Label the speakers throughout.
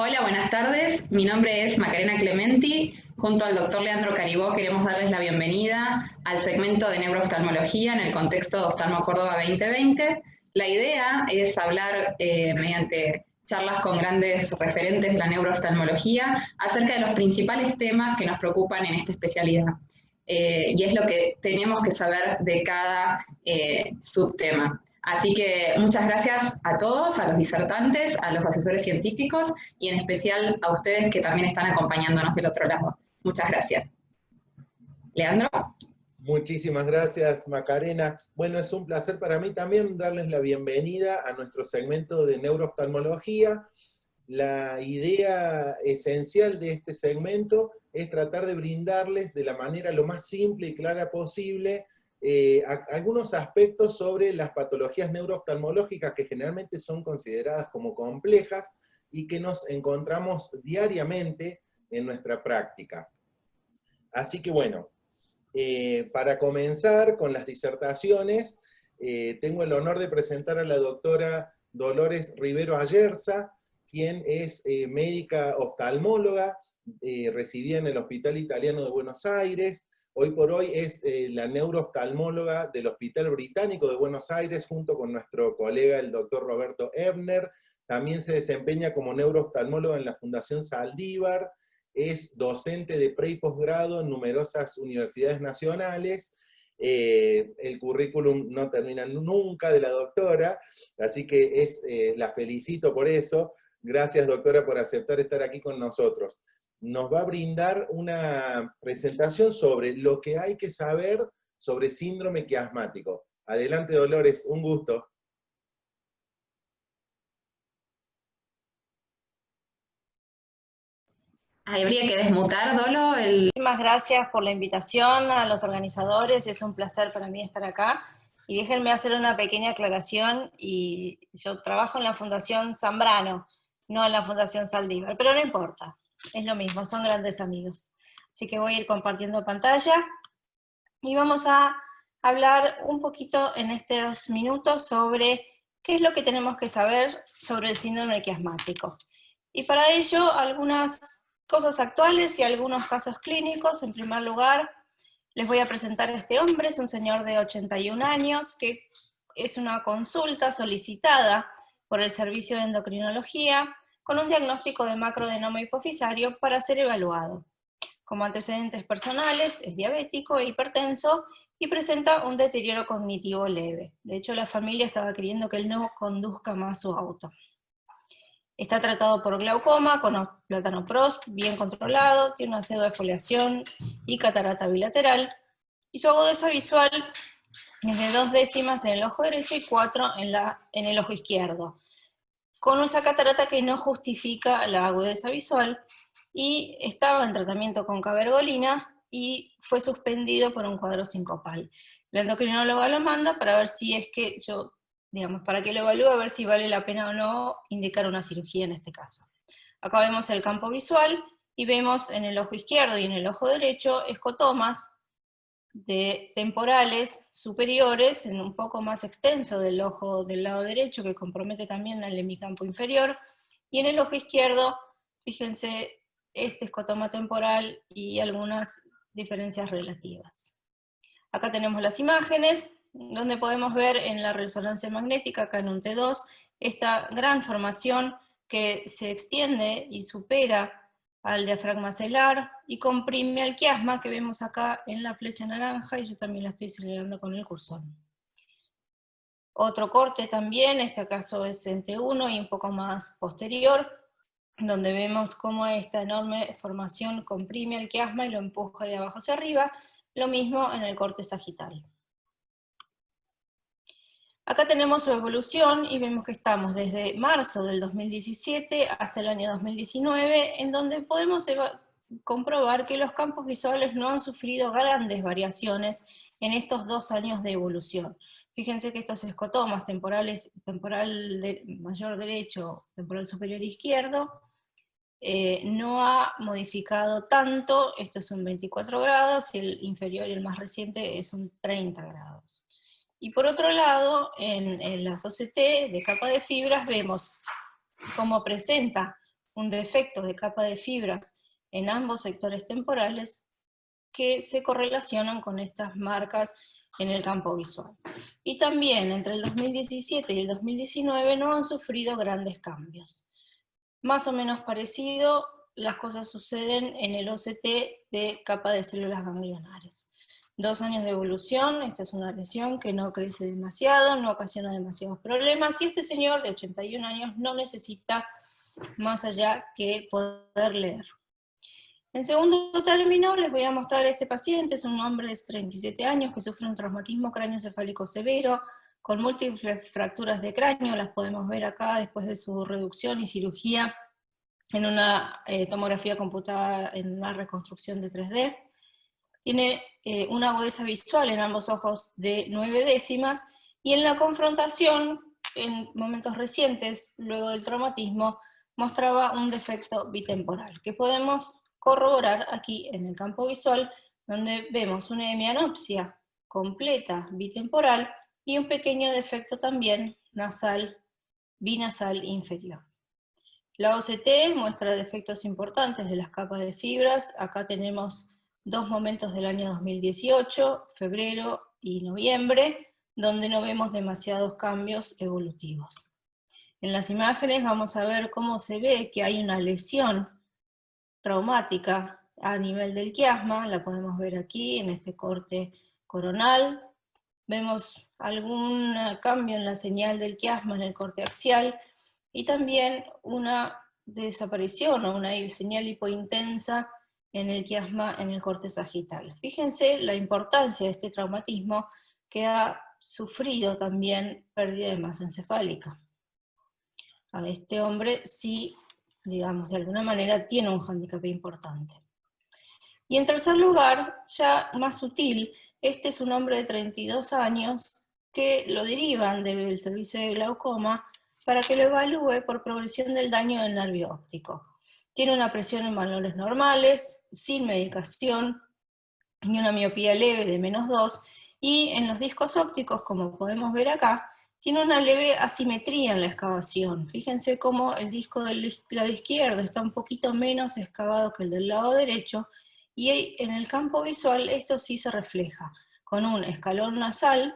Speaker 1: Hola, buenas tardes. Mi nombre es Macarena Clementi. Junto al doctor Leandro Caribó queremos darles la bienvenida al segmento de neurooftalmología en el contexto de Oftalmo Córdoba 2020. La idea es hablar mediante charlas con grandes referentes de la neurooftalmología acerca de los principales temas que nos preocupan en esta especialidad. Y es lo que tenemos que saber de cada subtema. Así que muchas gracias a todos, a los disertantes, a los asesores científicos y en especial a ustedes que también están acompañándonos del otro lado. Muchas gracias. Leandro.
Speaker 2: Muchísimas gracias, Macarena. Bueno, es un placer para mí también darles la bienvenida a nuestro segmento de neurooftalmología. La idea esencial de este segmento es tratar de brindarles de la manera lo más simple y clara posible algunos aspectos sobre las patologías neurooftalmológicas que generalmente son consideradas como complejas y que nos encontramos diariamente en nuestra práctica. Así que bueno, para comenzar con las disertaciones, tengo el honor de presentar a la doctora Dolores Rivero Ayerza, quien es médica oftalmóloga, residida en el Hospital Italiano de Buenos Aires. Hoy por hoy es la neurooftalmóloga del Hospital Británico de Buenos Aires, junto con nuestro colega el doctor Roberto Ebner. También se desempeña como neurooftalmóloga en la Fundación Saldívar, es docente de pre y posgrado en numerosas universidades nacionales. El currículum no termina nunca de la doctora, así que la felicito por eso. Gracias, doctora, por aceptar estar aquí con nosotros. Nos va a brindar una presentación sobre lo que hay que saber sobre síndrome quiasmático. Adelante, Dolores, un gusto.
Speaker 1: Ahí habría que desmutar, Dolo.
Speaker 3: Muchísimas gracias por la invitación a los organizadores, es un placer para mí estar acá. Y déjenme hacer una pequeña aclaración, y yo trabajo en la Fundación Zambrano, no en la Fundación Saldívar, pero no importa, es lo mismo, son grandes amigos. Así que voy a ir compartiendo pantalla, y vamos a hablar un poquito en estos minutos sobre qué es lo que tenemos que saber sobre el síndrome quiasmático. Y para ello, algunas cosas actuales y algunos casos clínicos. En primer lugar, les voy a presentar a este hombre, es un señor de 81 años, que es una consulta solicitada por el Servicio de Endocrinología con un diagnóstico de macroadenoma hipofisario para ser evaluado. Como antecedentes personales, es diabético e hipertenso y presenta un deterioro cognitivo leve. De hecho, la familia estaba queriendo que él no conduzca más su auto. Está tratado por glaucoma con latanoprost bien controlado, tiene una pseudoefoliación y catarata bilateral, y su agudeza visual es de 2 décimas en el ojo derecho y 4 en el ojo izquierdo, con esa catarata que no justifica la agudeza visual, y estaba en tratamiento con cabergolina y fue suspendido por un cuadro sincopal. La endocrinóloga lo manda para ver si es que para que lo evalúe, a ver si vale la pena o no indicar una cirugía en este caso. Acá vemos el campo visual y vemos en el ojo izquierdo y en el ojo derecho escotomas temporales superiores, en un poco más extenso del ojo del lado derecho, que compromete también al hemicampo inferior, y en el ojo izquierdo, fíjense, este escotoma temporal y algunas diferencias relativas. Acá tenemos las imágenes, donde podemos ver en la resonancia magnética, acá en un T2, esta gran formación que se extiende y supera al diafragma celular y comprime al quiasma, que vemos acá en la flecha naranja, y yo también la estoy señalando con el cursor. Otro corte también, este caso es en T1 y un poco más posterior, donde vemos cómo esta enorme formación comprime al quiasma y lo empuja de abajo hacia arriba, lo mismo en el corte sagital. Acá tenemos su evolución y vemos que estamos desde marzo del 2017 hasta el año 2019, en donde podemos comprobar que los campos visuales no han sufrido grandes variaciones en estos 2 años de evolución. Fíjense que estos escotomas temporal mayor derecho, temporal superior izquierdo, no ha modificado tanto. Esto es un 24 grados, y el inferior y el más reciente es un 30 grados. Y por otro lado, en las OCT de capa de fibras vemos cómo presenta un defecto de capa de fibras en ambos sectores temporales que se correlacionan con estas marcas en el campo visual. Y también entre el 2017 y el 2019 no han sufrido grandes cambios. Más o menos parecido, las cosas suceden en el OCT de capa de células ganglionares. 2 años de evolución, esta es una lesión que no crece demasiado, no ocasiona demasiados problemas, y este señor de 81 años no necesita más allá que poder leer. En segundo término, les voy a mostrar a este paciente. Es un hombre de 37 años que sufre un traumatismo craneoencefálico severo, con múltiples fracturas de cráneo, las podemos ver acá después de su reducción y cirugía en una tomografía computada en una reconstrucción de 3D. Tiene una agudeza visual en ambos ojos de 9 décimas, y en la confrontación, en momentos recientes, luego del traumatismo, mostraba un defecto bitemporal, que podemos corroborar aquí en el campo visual, donde vemos una hemianopsia completa bitemporal y un pequeño defecto también nasal, binasal inferior. La OCT muestra defectos importantes de las capas de fibras. Acá tenemos 2 momentos del año 2018, febrero y noviembre, donde no vemos demasiados cambios evolutivos. En las imágenes vamos a ver cómo se ve que hay una lesión traumática a nivel del quiasma, la podemos ver aquí en este corte coronal. Vemos algún cambio en la señal del quiasma en el corte axial, y también una desaparición o una señal hipointensa en el quiasma en el corte sagital. Fíjense la importancia de este traumatismo, que ha sufrido también pérdida de masa encefálica. A este hombre sí, digamos, de alguna manera tiene un hándicap importante. Y en tercer lugar, ya más sutil, este es un hombre de 32 años que lo derivan del servicio de glaucoma para que lo evalúe por progresión del daño del nervio óptico. Tiene una presión en valores normales, sin medicación, y una miopía leve de -2, y en los discos ópticos, como podemos ver acá, tiene una leve asimetría en la excavación. Fíjense cómo el disco del lado izquierdo está un poquito menos excavado que el del lado derecho, y en el campo visual esto sí se refleja, con un escalón nasal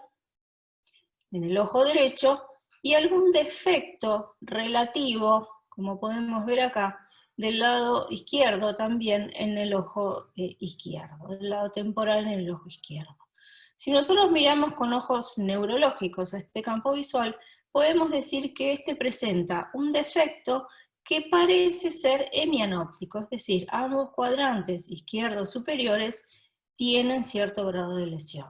Speaker 3: en el ojo derecho, y algún defecto relativo, como podemos ver acá, del lado izquierdo también en el ojo izquierdo, del lado temporal en el ojo izquierdo. Si nosotros miramos con ojos neurológicos a este campo visual, podemos decir que este presenta un defecto que parece ser hemianóptico, es decir, ambos cuadrantes izquierdos superiores tienen cierto grado de lesión.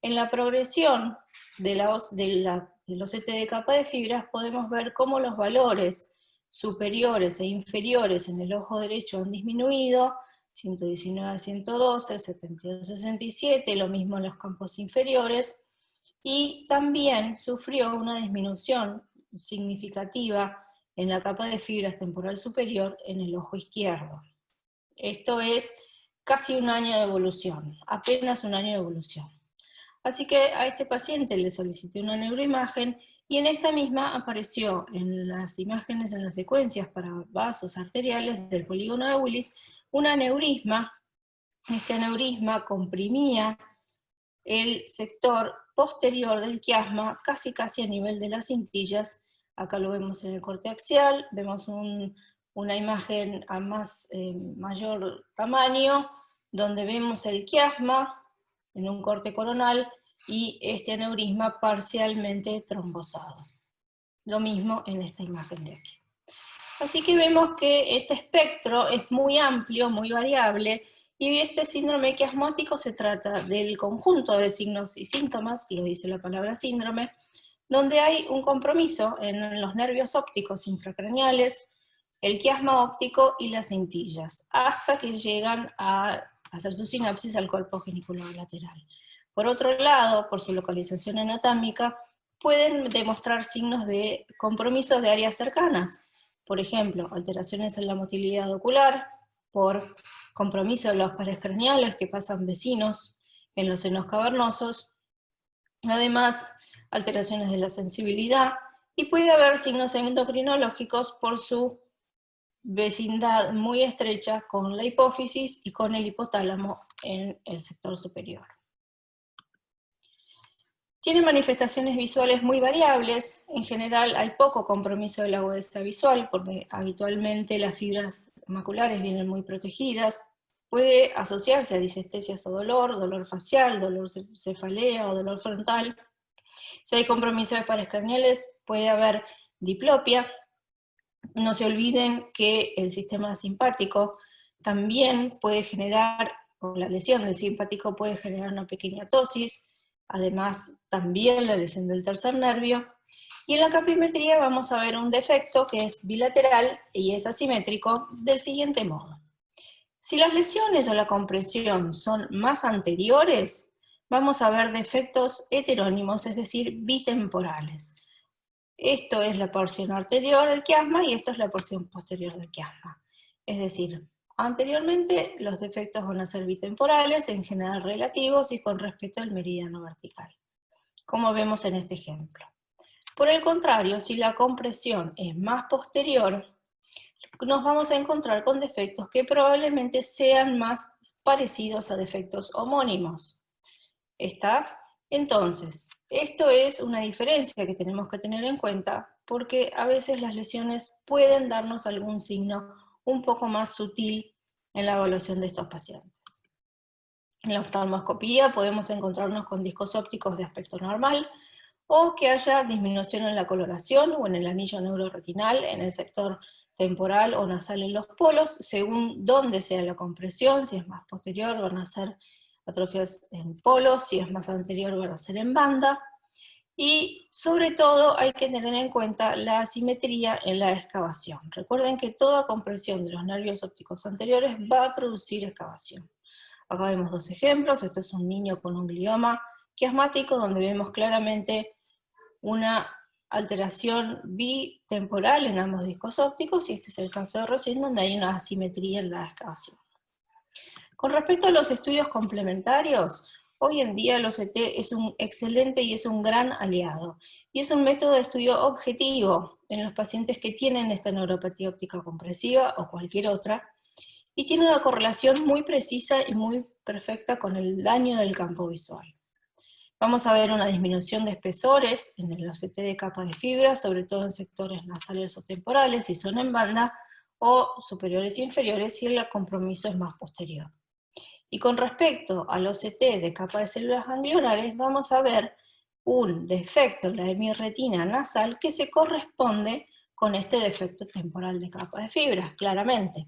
Speaker 3: En la progresión del OCT de capa de fibras podemos ver cómo los valores superiores e inferiores en el ojo derecho han disminuido, 119 a 112, 72 a 67, lo mismo en los campos inferiores, y también sufrió una disminución significativa en la capa de fibras temporal superior en el ojo izquierdo. Esto es casi un año de evolución, apenas un año de evolución. Así que a este paciente le solicité una neuroimagen, y en esta misma apareció en las imágenes, en las secuencias para vasos arteriales del polígono de Willis, un aneurisma. Este aneurisma comprimía el sector posterior del quiasma, casi a nivel de las cintillas. Acá lo vemos en el corte axial, vemos una imagen a mayor tamaño, donde vemos el quiasma en un corte coronal, y este aneurisma parcialmente trombosado. Lo mismo en esta imagen de aquí. Así que vemos que este espectro es muy amplio, muy variable, y este síndrome quiasmótico se trata del conjunto de signos y síntomas, lo dice la palabra síndrome, donde hay un compromiso en los nervios ópticos infracraneales, el quiasma óptico y las cintillas, hasta que llegan a hacer su sinapsis al cuerpo genicular lateral. Por otro lado, por su localización anatómica, pueden demostrar signos de compromiso de áreas cercanas. Por ejemplo, alteraciones en la motilidad ocular, por compromiso de los pares craneales que pasan vecinos en los senos cavernosos. Además, alteraciones de la sensibilidad, y puede haber signos endocrinológicos por su vecindad muy estrecha con la hipófisis y con el hipotálamo en el sector superior. Tiene manifestaciones visuales muy variables. En general hay poco compromiso de la agudeza visual porque habitualmente las fibras maculares vienen muy protegidas. Puede asociarse a disestesias o dolor facial, dolor cefalea o dolor frontal. Si hay compromiso de pares craneales puede haber diplopia. No se olviden que el sistema simpático también puede generar, o la lesión del simpático puede generar una pequeña ptosis, además también la lesión del tercer nervio. Y en la capimetría vamos a ver un defecto que es bilateral y es asimétrico del siguiente modo. Si las lesiones o la compresión son más anteriores, vamos a ver defectos heterónimos, es decir, bitemporales. Esto es la porción anterior del quiasma y esto es la porción posterior del quiasma. Es decir, anteriormente los defectos van a ser bitemporales, en general relativos y con respecto al meridiano vertical, como vemos en este ejemplo. Por el contrario, si la compresión es más posterior, nos vamos a encontrar con defectos que probablemente sean más parecidos a defectos homónimos. ¿Está? Entonces, esto es una diferencia que tenemos que tener en cuenta porque a veces las lesiones pueden darnos algún signo un poco más sutil en la evaluación de estos pacientes. En la oftalmoscopía podemos encontrarnos con discos ópticos de aspecto normal o que haya disminución en la coloración o en el anillo neuroretinal, en el sector temporal o nasal en los polos, según dónde sea la compresión. Si es más posterior van a ser atrofias en polos, si es más anterior van a ser en banda, y sobre todo hay que tener en cuenta la asimetría en la excavación. Recuerden que toda compresión de los nervios ópticos anteriores va a producir excavación. Acá vemos dos ejemplos. Esto es un niño con un glioma quiasmático donde vemos claramente una alteración bitemporal en ambos discos ópticos, y este es el caso de recién donde hay una asimetría en la excavación. Con respecto a los estudios complementarios, hoy en día el OCT es un excelente y es un gran aliado, y es un método de estudio objetivo en los pacientes que tienen esta neuropatía óptica compresiva o cualquier otra, y tiene una correlación muy precisa y muy perfecta con el daño del campo visual. Vamos a ver una disminución de espesores en el OCT de capa de fibra, sobre todo en sectores nasales o temporales, si son en banda, o superiores e inferiores si el compromiso es más posterior. Y con respecto al OCT de capa de células ganglionares, vamos a ver un defecto en la hemirretina nasal que se corresponde con este defecto temporal de capa de fibras, claramente.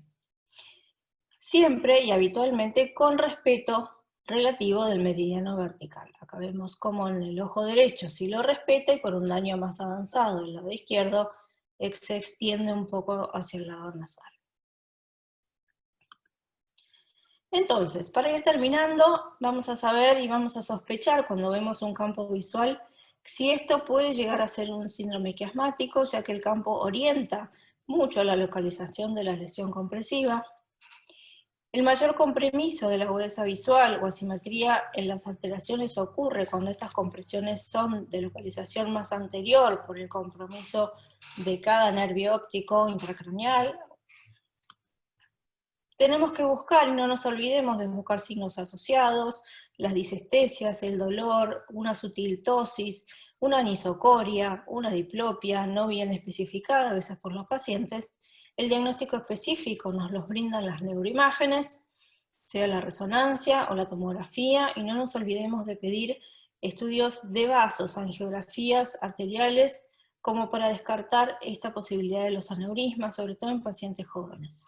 Speaker 3: Siempre y habitualmente con respeto relativo del meridiano vertical. Acá vemos cómo en el ojo derecho sí lo respeta, y por un daño más avanzado del lado izquierdo se extiende un poco hacia el lado nasal. Entonces, para ir terminando, vamos a saber y vamos a sospechar cuando vemos un campo visual si esto puede llegar a ser un síndrome quiasmático, ya que el campo orienta mucho la localización de la lesión compresiva. El mayor compromiso de la agudeza visual o asimetría en las alteraciones ocurre cuando estas compresiones son de localización más anterior por el compromiso de cada nervio óptico intracraneal. Tenemos que buscar, y no nos olvidemos de buscar signos asociados, las disestesias, el dolor, una sutil ptosis, una anisocoria, una diplopia no bien especificada a veces por los pacientes. El diagnóstico específico nos los brindan las neuroimágenes, sea la resonancia o la tomografía, y no nos olvidemos de pedir estudios de vasos, angiografías arteriales, como para descartar esta posibilidad de los aneurismas, sobre todo en pacientes jóvenes.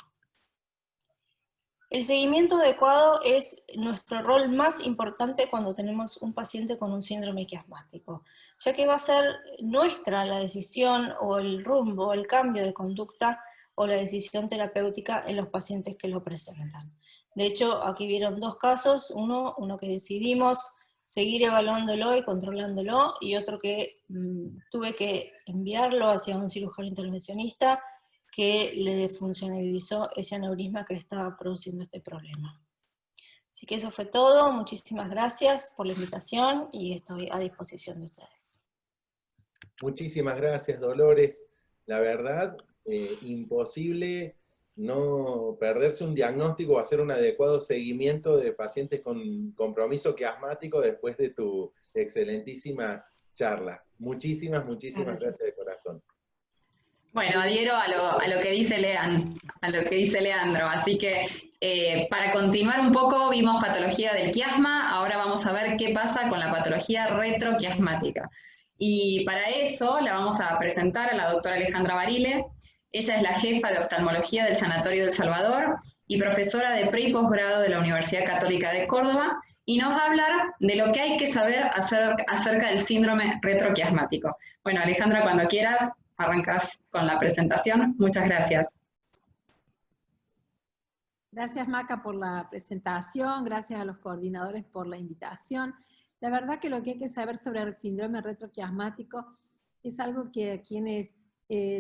Speaker 3: El seguimiento adecuado es nuestro rol más importante cuando tenemos un paciente con un síndrome quiasmático, ya que va a ser nuestra la decisión o el rumbo, el cambio de conducta o la decisión terapéutica en los pacientes que lo presentan. De hecho, aquí vieron dos casos, uno que decidimos seguir evaluándolo y controlándolo, y otro que tuve que enviarlo hacia un cirujano intervencionista que le funcionalizó ese aneurisma que le estaba produciendo este problema. Así que eso fue todo. Muchísimas gracias por la invitación y estoy a disposición de ustedes.
Speaker 2: Muchísimas gracias, Dolores. La verdad, imposible no perderse un diagnóstico o hacer un adecuado seguimiento de pacientes con compromiso quiasmático después de tu excelentísima charla. Muchísimas gracias de corazón.
Speaker 1: Bueno, adhiero a lo que dice Leandro, así que para continuar un poco, vimos patología del quiasma, ahora vamos a ver qué pasa con la patología retroquiasmática. Y para eso la vamos a presentar a la doctora Alejandra Barile. Ella es la jefa de oftalmología del Sanatorio del Salvador y profesora de pre y posgrado de la Universidad Católica de Córdoba, y nos va a hablar de lo que hay que saber acerca del síndrome retroquiasmático. Bueno, Alejandra, cuando quieras, arrancas con la presentación. Muchas gracias.
Speaker 4: Gracias, Maca, por la presentación, gracias a los coordinadores por la invitación. La verdad que lo que hay que saber sobre el síndrome retroquiasmático es algo que a quienes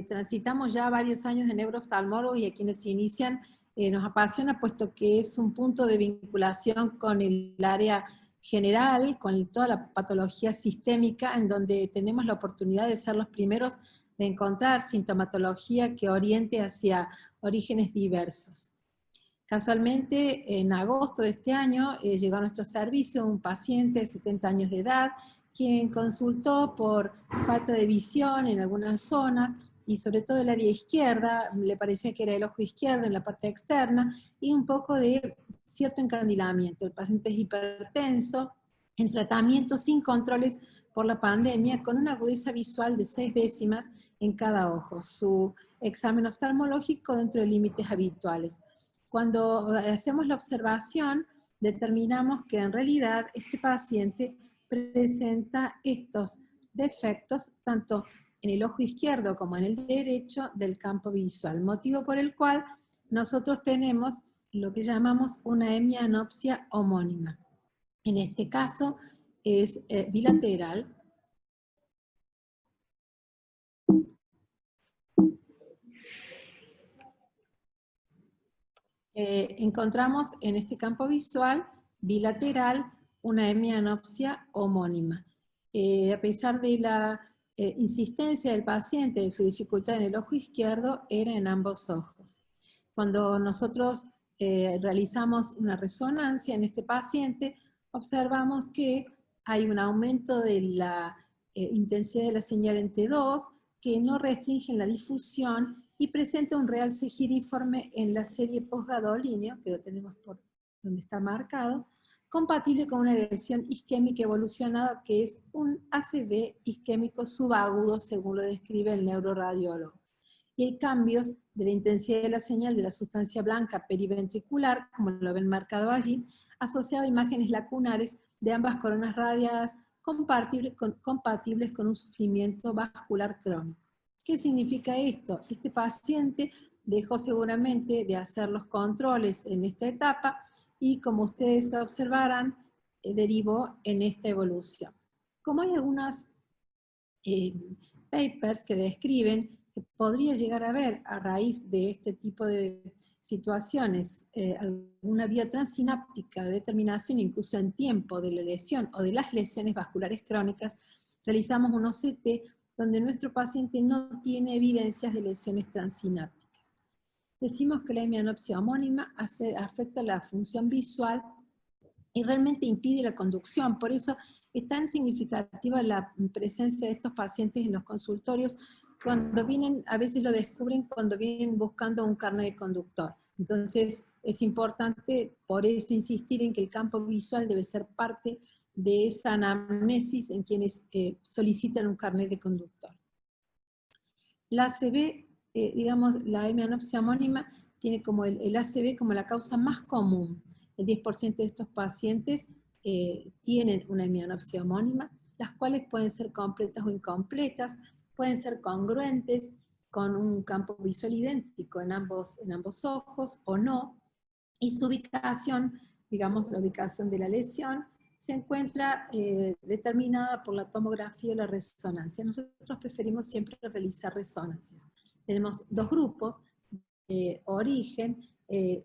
Speaker 4: transitamos ya varios años de neurooftalmólogos y a quienes se inician nos apasiona, puesto que es un punto de vinculación con el área general, con toda la patología sistémica, en donde tenemos la oportunidad de ser los primeros de encontrar sintomatología que oriente hacia orígenes diversos. Casualmente, en agosto de este año, llegó a nuestro servicio un paciente de 70 años de edad, quien consultó por falta de visión en algunas zonas, y sobre todo el área izquierda, le parecía que era el ojo izquierdo en la parte externa, y un poco de cierto encandilamiento. El paciente es hipertenso, en tratamiento sin controles por la pandemia, con una agudeza visual de 6 décimas en cada ojo. Su examen oftalmológico dentro de límites habituales. Cuando hacemos la observación, determinamos que en realidad este paciente presenta estos defectos tanto en el ojo izquierdo como en el derecho del campo visual, motivo por el cual nosotros tenemos lo que llamamos una hemianopsia homónima. En este caso es bilateral. Encontramos en este campo visual bilateral una hemianopsia homónima. A pesar de la insistencia del paciente de su dificultad en el ojo izquierdo, era en ambos ojos. Cuando nosotros realizamos una resonancia en este paciente, observamos que hay un aumento de la intensidad de la señal en T2, que no restringe la difusión y presenta un realce giriforme en la serie postgadolíneo, que lo tenemos por donde está marcado, compatible con una lesión isquémica evolucionada que es un ACV isquémico subagudo, según lo describe el neuroradiólogo. Y hay cambios de la intensidad de la señal de la sustancia blanca periventricular, como lo ven marcado allí, asociado a imágenes lacunares de ambas coronas radiadas compatibles con un sufrimiento vascular crónico. ¿Qué significa esto? Este paciente dejó seguramente de hacer los controles en esta etapa y, como ustedes observarán, derivó en esta evolución. Como hay algunas papers que describen que podría llegar a haber a raíz de este tipo de situaciones alguna vía transináptica de determinación incluso en tiempo de la lesión o de las lesiones vasculares crónicas, realizamos un OCT donde nuestro paciente no tiene evidencias de lesiones transinápticas. Decimos que la hemianopsia homónima afecta la función visual y realmente impide la conducción. Por eso es tan significativa la presencia de estos pacientes en los consultorios. Cuando vienen, a veces lo descubren cuando vienen buscando un carnet de conductor. Entonces es importante, por eso, insistir en que el campo visual debe ser parte de esa anamnesis en quienes solicitan un carnet de conductor. La ACV, digamos, la hemianopsia homónima tiene como el ACV como la causa más común. El 10% de estos pacientes tienen una hemianopsia homónima, las cuales pueden ser completas o incompletas, pueden ser congruentes con un campo visual idéntico en ambos ojos o no, y su ubicación, digamos la ubicación de la lesión, se encuentra determinada por la tomografía o la resonancia. Nosotros preferimos siempre realizar resonancias. Tenemos dos grupos de origen,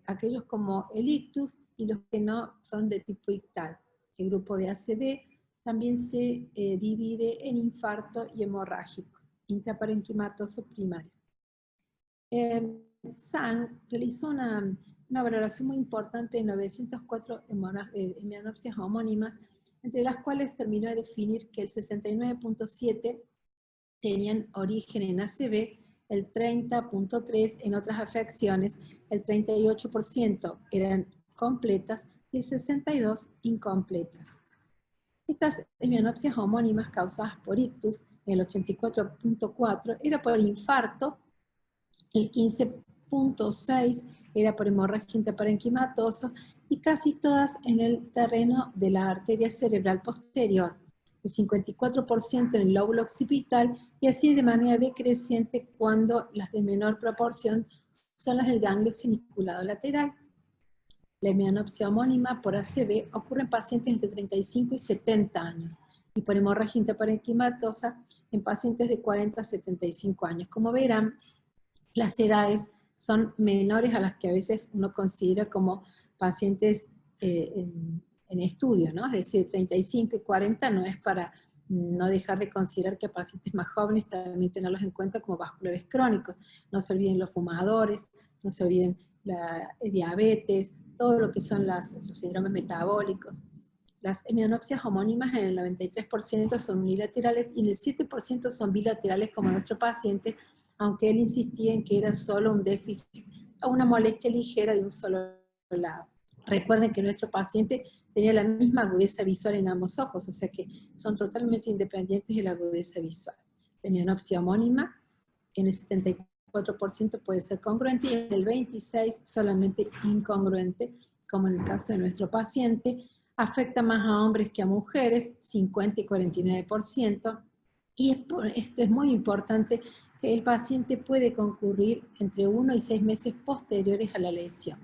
Speaker 4: aquellos como el ictus y los que no son de tipo ictal. El grupo de ACV también se divide en infarto y hemorrágico, intraparenquimatoso primario. Zhang realizó una valoración muy importante de 904 hemianopsias homónimas, entre las cuales terminó de definir que el 69.7 tenían origen en ACV, el 30.3 en otras afecciones, el 38% eran completas y el 62% incompletas. Estas hemianopsias homónimas causadas por ictus, el 84.4 era por infarto, el 15.6 era por hemorragia intraparenquimatosa y casi todas en el terreno de la arteria cerebral posterior, el 54% en el lóbulo occipital y así de manera decreciente cuando las de menor proporción son las del ganglio geniculado lateral. La hemianopsia homónima por ACV ocurre en pacientes entre 35 y 70 años y por hemorragia intraparenquimatosa en pacientes de 40 a 75 años. Como verán, las edades son menores a las que a veces uno considera como pacientes en estudio, ¿no? Es decir, 35 y 40 no es para no dejar de considerar que pacientes más jóvenes también tenerlos en cuenta como vasculares crónicos. No se olviden los fumadores, no se olviden la diabetes, todo lo que son los síndromes metabólicos. Las hemianopsias homónimas en el 93% son unilaterales y en el 7% son bilaterales como nuestro paciente, aunque él insistía en que era solo un déficit o una molestia ligera de un solo lado. Recuerden que nuestro paciente tenía la misma agudeza visual en ambos ojos, o sea que son totalmente independientes de la agudeza visual. La hemianopsia homónima en el 74% puede ser congruente y en el 26% solamente incongruente, como en el caso de nuestro paciente. Afecta más a hombres que a mujeres, 50 y 49%, y esto es muy importante, que el paciente puede concurrir entre 1 y 6 meses posteriores a la lesión.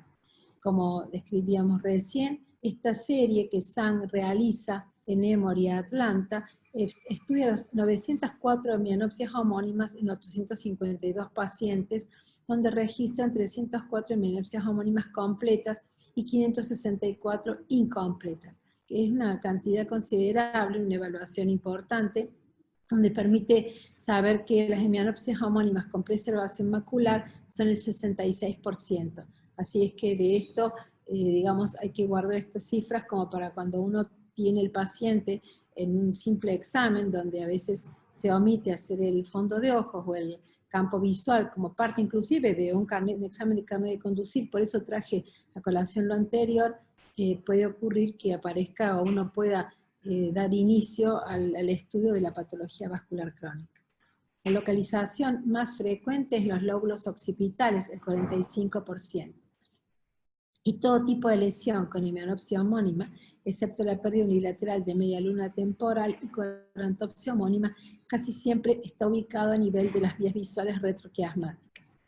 Speaker 4: Como describíamos recién, esta serie que Zhang realiza en Emory, Atlanta, estudia los 904 hemianopsias homónimas en 852 pacientes, donde registran 304 hemianopsias homónimas completas y 564 incompletas, que es una cantidad considerable, una evaluación importante, donde permite saber que las hemianopsias homónimas con preservación macular son el 66%. Así es que de esto, digamos, hay que guardar estas cifras como para cuando uno tiene el paciente en un simple examen, donde a veces se omite hacer el fondo de ojos o el campo visual como parte inclusive de un examen de carnet de conducir, por eso traje a colación lo anterior, puede ocurrir que aparezca o uno pueda dar inicio al estudio de la patología vascular crónica. La localización más frecuente es los lóbulos occipitales, el 45%. Y todo tipo de lesión con hemianopsia homónima, excepto la pérdida unilateral de media luna temporal y coarantopsia homónima, casi siempre está ubicado a nivel de las vías visuales retroquiasmáticas.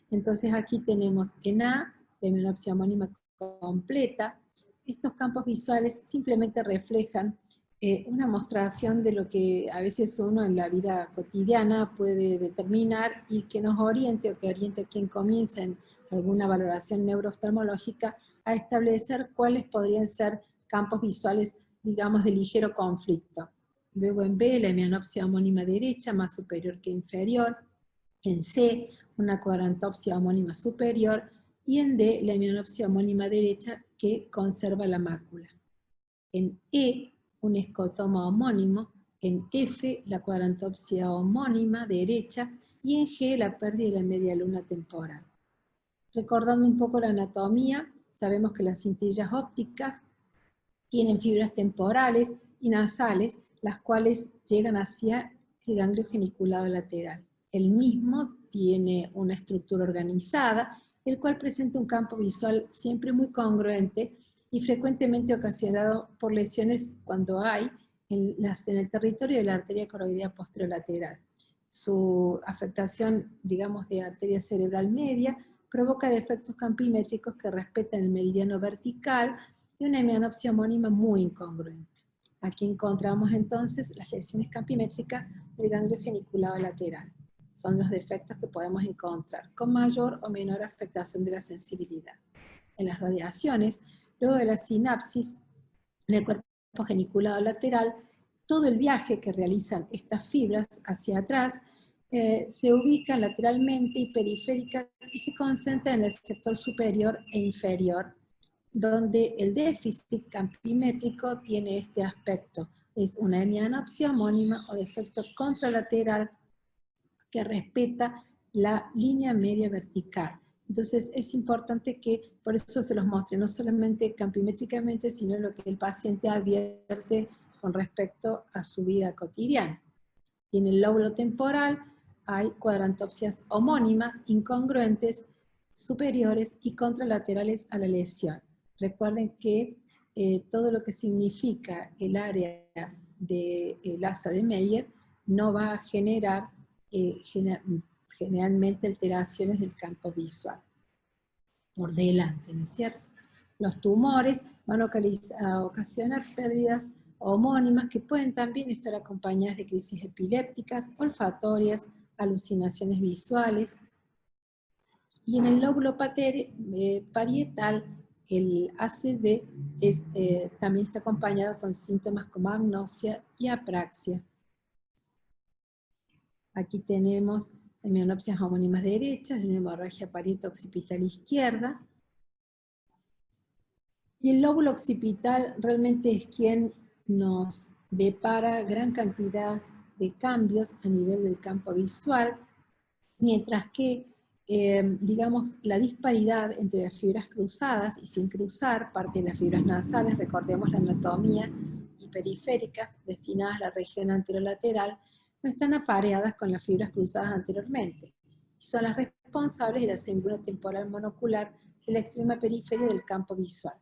Speaker 4: Entonces aquí tenemos en A, la hemianopsia homónima completa. Estos campos visuales simplemente reflejan una mostración de lo que a veces uno en la vida cotidiana puede determinar y que nos oriente o que oriente a quien comienza en alguna valoración neurooftalmológica a establecer cuáles podrían ser campos visuales, digamos, de ligero conflicto. Luego en B, la hemianopsia homónima derecha más superior que inferior. En C, una cuadrantopsia homónima superior. Y en D, la hemianopsia homónima derecha que conserva la mácula. En E, un escotoma homónimo. En F, la cuadrantopsia homónima derecha. Y en G, la pérdida de la media luna temporal. Recordando un poco la anatomía, sabemos que las cintillas ópticas tienen fibras temporales y nasales, las cuales llegan hacia el ganglio geniculado lateral. El mismo tiene una estructura organizada, el cual presenta un campo visual siempre muy congruente y frecuentemente ocasionado por lesiones cuando hay en el territorio de la arteria coroidea posterolateral. Su afectación, digamos, de arteria cerebral media provoca defectos campimétricos que respetan el meridiano vertical y una hemianopsia homónima muy incongruente. Aquí encontramos entonces las lesiones campimétricas del ganglio geniculado lateral. Son los defectos que podemos encontrar con mayor o menor afectación de la sensibilidad. En las radiaciones, luego de la sinapsis en el cuerpo geniculado lateral, todo el viaje que realizan estas fibras hacia atrás se ubican lateralmente y periféricas y se concentran en el sector superior e inferior, donde el déficit campimétrico tiene este aspecto. Es una hemianopsia homónima o defecto contralateral que respeta la línea media vertical. Entonces es importante que, por eso se los muestre, no solamente campimétricamente, sino lo que el paciente advierte con respecto a su vida cotidiana. Y en el lóbulo temporal hay cuadrantopsias homónimas, incongruentes, superiores y contralaterales a la lesión. Recuerden que todo lo que significa el área del asa de Meyer no va a generar generalmente alteraciones del campo visual por delante, ¿no es cierto? Los tumores van a ocasionar pérdidas homónimas que pueden también estar acompañadas de crisis epilépticas, olfatorias, alucinaciones visuales. Y en el lóbulo parietal, el ACV también está acompañado con síntomas como agnosia y apraxia. Aquí tenemos hemianopsias homónimas derechas, una hemorragia parieto-occipital izquierda. Y el lóbulo occipital realmente es quien nos depara gran cantidad de cambios a nivel del campo visual, mientras que, digamos, la disparidad entre las fibras cruzadas y sin cruzar, parte de las fibras nasales, recordemos la anatomía, y periféricas, destinadas a la región anterolateral, no están apareadas con las fibras cruzadas anteriormente, y son las responsables de la sembruna temporal monocular de la extrema periferia del campo visual.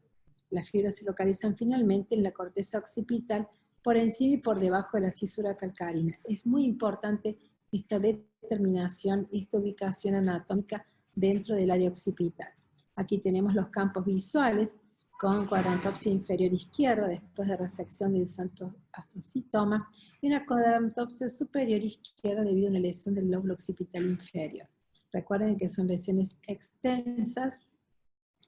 Speaker 4: Las fibras se localizan finalmente en la corteza occipital, por encima y por debajo de la cisura calcárea. Es muy importante esta determinación, esta ubicación anatómica dentro del área occipital. Aquí tenemos los campos visuales con cuadrantopsia inferior izquierda después de resección del santo astrocitoma y una cuadrantopsia superior izquierda debido a una lesión del lóbulo occipital inferior. Recuerden que son lesiones extensas.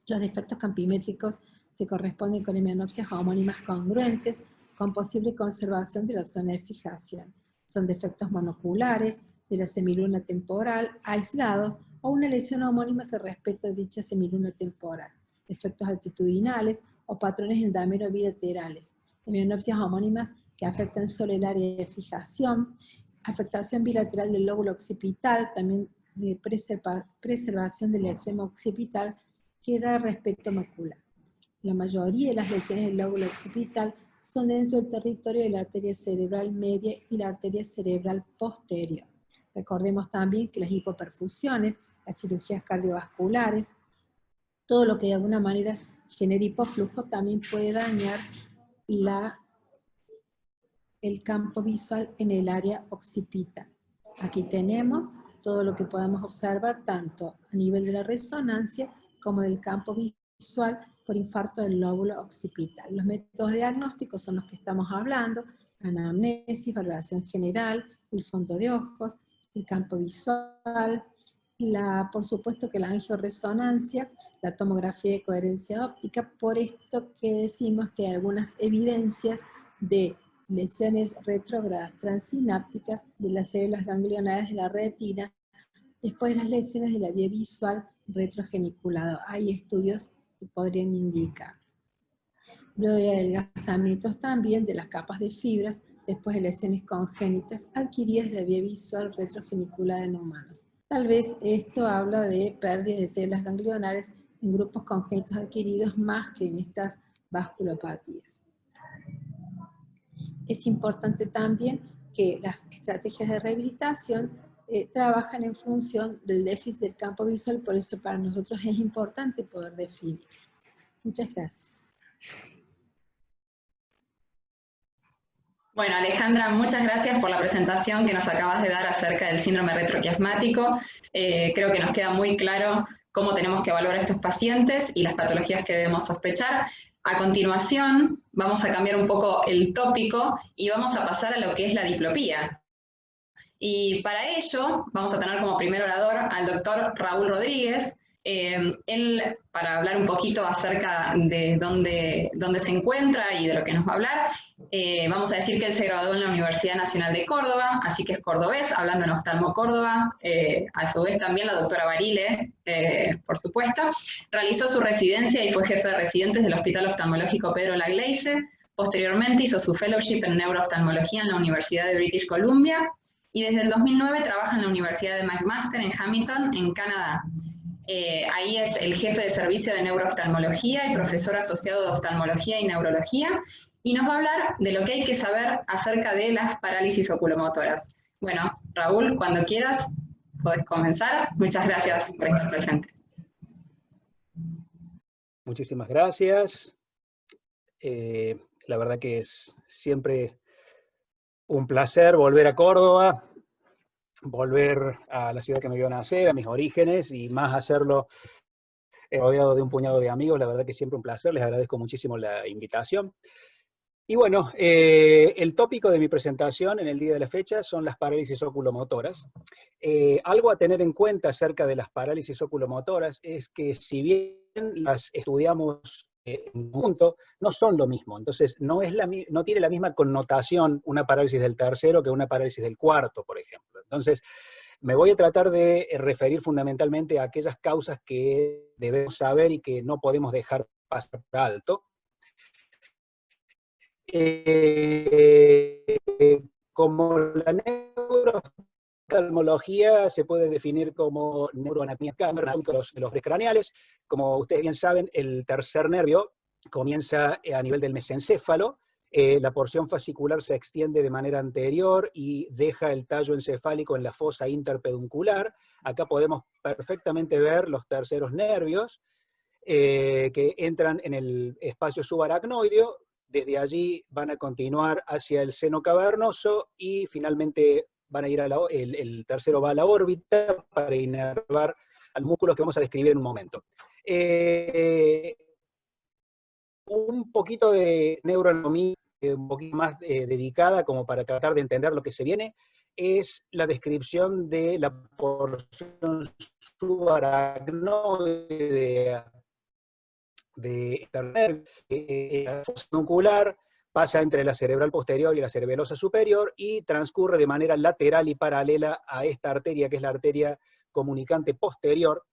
Speaker 4: Los defectos campimétricos se corresponden con hemianopsias homónimas congruentes con posible conservación de la zona de fijación. Son defectos monoculares de la semiluna temporal aislados o una lesión homónima que respeta dicha semiluna temporal. Defectos altitudinales o patrones endamero bilaterales. Hemianopsias homónimas que afectan solo el área de fijación. Afectación bilateral del lóbulo occipital, también de preservación del extremo occipital que da respecto macular. La mayoría de las lesiones del lóbulo occipital son dentro del territorio de la arteria cerebral media y la arteria cerebral posterior. Recordemos también que las hipoperfusiones, las cirugías cardiovasculares, todo lo que de alguna manera genere hipoflujo también puede dañar el campo visual en el área occipital. Aquí tenemos todo lo que podemos observar tanto a nivel de la resonancia como del campo visual por infarto del lóbulo occipital. Los métodos diagnósticos son los que estamos hablando: anamnesis, valoración general, el fondo de ojos, el campo visual, por supuesto que la angioresonancia, la tomografía de coherencia óptica. Por esto que decimos que hay algunas evidencias de lesiones retrógradas transinápticas de las células ganglionares de la retina después de las lesiones de la vía visual retrogeniculada. Hay estudios que podrían indicar. Luego de adelgazamientos también de las capas de fibras después de lesiones congénitas adquiridas de la vía visual retrogeniculada en humanos. Tal vez esto habla de pérdida de células ganglionares en grupos congénitos adquiridos más que en estas vasculopatías. Es importante también que las estrategias de rehabilitación trabajan en función del déficit del campo visual, por eso para nosotros es importante poder definir. Muchas gracias.
Speaker 1: Bueno, Alejandra, muchas gracias por la presentación que nos acabas de dar acerca del síndrome retroquiasmático. Creo que nos queda muy claro cómo tenemos que evaluar a estos pacientes y las patologías que debemos sospechar. A continuación, vamos a cambiar un poco el tópico y vamos a pasar a lo que es la diplopía. Y para ello, vamos a tener como primer orador al doctor Raúl Rodríguez, Él, para hablar un poquito acerca de dónde se encuentra y de lo que nos va a hablar, vamos a decir que él se graduó en la Universidad Nacional de Córdoba, así que es cordobés, hablando en Oftalmo Córdoba, a su vez también la doctora Barile, por supuesto. Realizó su residencia y fue jefe de residentes del Hospital Oftalmológico Pedro Lagleise. Posteriormente hizo su fellowship en neurooftalmología en la Universidad de British Columbia, y desde el 2009 trabaja en la Universidad de McMaster en Hamilton, en Canadá. Ahí es el jefe de servicio de neurooftalmología y profesor asociado de oftalmología y neurología, y nos va a hablar de lo que hay que saber acerca de las parálisis oculomotoras. Bueno, Raúl, cuando quieras, podés comenzar. Muchas gracias por estar presente.
Speaker 5: Muchísimas gracias. La verdad que es siempre un placer volver a Córdoba, volver a la ciudad que me vio nacer, a mis orígenes, y más hacerlo rodeado de un puñado de amigos. La verdad que siempre un placer, les agradezco muchísimo la invitación. Y bueno, el tópico de mi presentación en el día de la fecha son las parálisis oculomotoras. Algo a tener en cuenta acerca de las parálisis oculomotoras es que si bien las estudiamos en conjunto, no son lo mismo. Entonces, no tiene la misma connotación una parálisis del tercero que una parálisis del cuarto, por ejemplo. Entonces, me voy a tratar de referir fundamentalmente a aquellas causas que debemos saber y que no podemos dejar pasar por alto. Como la neurooftalmología se puede definir como neuroanatomía de los craneales, como ustedes bien saben, el tercer nervio comienza a nivel del mesencéfalo, la porción fascicular se extiende de manera anterior y deja el tallo encefálico en la fosa interpeduncular. Acá podemos perfectamente ver los terceros nervios que entran en el espacio subaracnoideo. Desde allí van a continuar hacia el seno cavernoso y finalmente van a ir el tercero va a la órbita para inervar al músculo que vamos a describir en un momento. Un poquito de neuroanatomía, un poquito más dedicada como para tratar de entender lo que se viene, es la descripción de la porción subaracnoidea de la fosa peduncular, pasa entre la cerebral posterior y la cerebelosa superior y transcurre de manera lateral y paralela a esta arteria, que es la arteria comunicante posterior,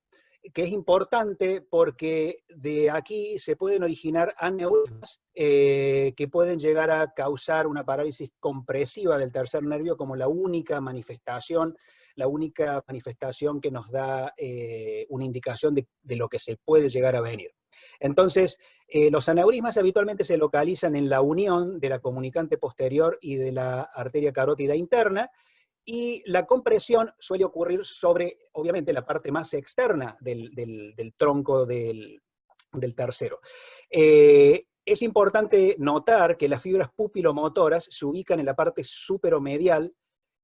Speaker 5: que es importante porque de aquí se pueden originar aneurismas que pueden llegar a causar una parálisis compresiva del tercer nervio como la única manifestación que nos da una indicación de lo que se puede llegar a venir. Entonces, los aneurismas habitualmente se localizan en la unión de la comunicante posterior y de la arteria carótida interna, y la compresión suele ocurrir sobre, obviamente, la parte más externa del tronco del tercero. Es importante notar que las fibras pupilomotoras se ubican en la parte superomedial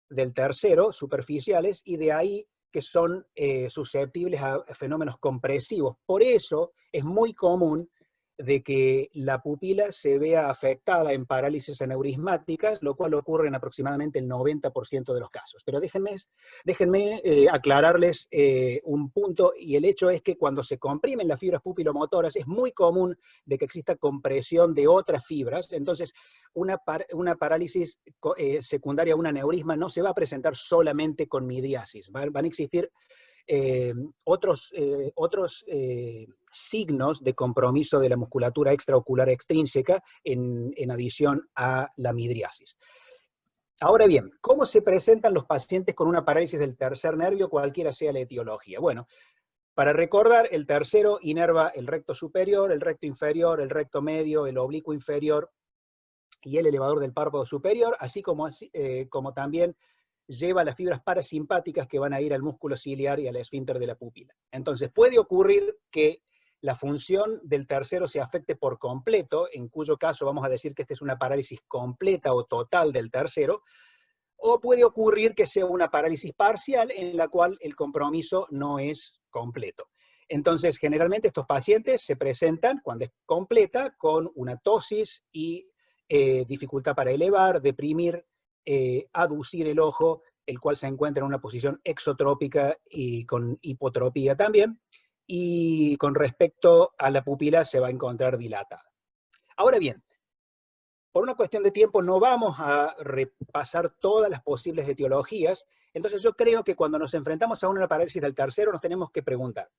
Speaker 5: del tercero, superficiales, y de ahí que son susceptibles a fenómenos compresivos. Por eso es muy común de que la pupila se vea afectada en parálisis aneurismáticas, lo cual ocurre en aproximadamente el 90% de los casos. Pero déjenme aclararles un punto, y el hecho es que cuando se comprimen las fibras pupilomotoras es muy común de que exista compresión de otras fibras. Entonces una parálisis secundaria a un aneurisma no se va a presentar solamente con midriasis, van a existir otros signos de compromiso de la musculatura extraocular extrínseca en adición a la midriasis. Ahora bien, ¿cómo se presentan los pacientes con una parálisis del tercer nervio, cualquiera sea la etiología? Bueno, para recordar, el tercero inerva el recto superior, el recto inferior, el recto medio, el oblicuo inferior y el elevador del párpado superior, así como también lleva las fibras parasimpáticas que van a ir al músculo ciliar y al esfínter de la pupila. Entonces puede ocurrir que la función del tercero se afecte por completo, en cuyo caso vamos a decir que esta es una parálisis completa o total del tercero, o puede ocurrir que sea una parálisis parcial en la cual el compromiso no es completo. Entonces, generalmente estos pacientes se presentan, cuando es completa, con una tosis y dificultad para elevar, deprimir, aducir el ojo, el cual se encuentra en una posición exotrópica y con hipotropía también, y con respecto a la pupila se va a encontrar dilatada. Ahora bien, por una cuestión de tiempo no vamos a repasar todas las posibles etiologías, entonces yo creo que cuando nos enfrentamos a una parálisis del tercero nos tenemos que preguntar,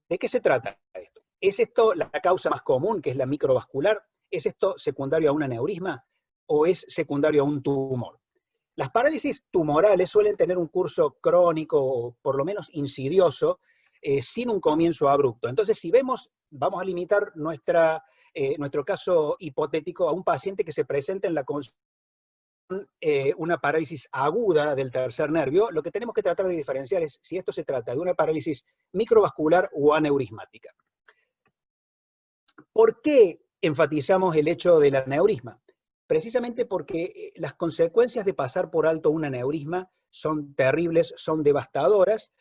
Speaker 5: ¿de qué se trata esto? ¿Es esto la causa más común, que es la microvascular? ¿Es esto secundario a un aneurisma o es secundario a un tumor? Las parálisis tumorales suelen tener un curso crónico o por lo menos insidioso, sin un comienzo abrupto. Entonces, si vemos, vamos a limitar nuestro caso hipotético a un paciente que se presenta en la consulta con una parálisis aguda del tercer nervio, lo que tenemos que tratar de diferenciar es si esto se trata de una parálisis microvascular o aneurismática. ¿Por qué enfatizamos el hecho del aneurisma? Precisamente porque las consecuencias de pasar por alto un aneurisma son terribles, son devastadoras.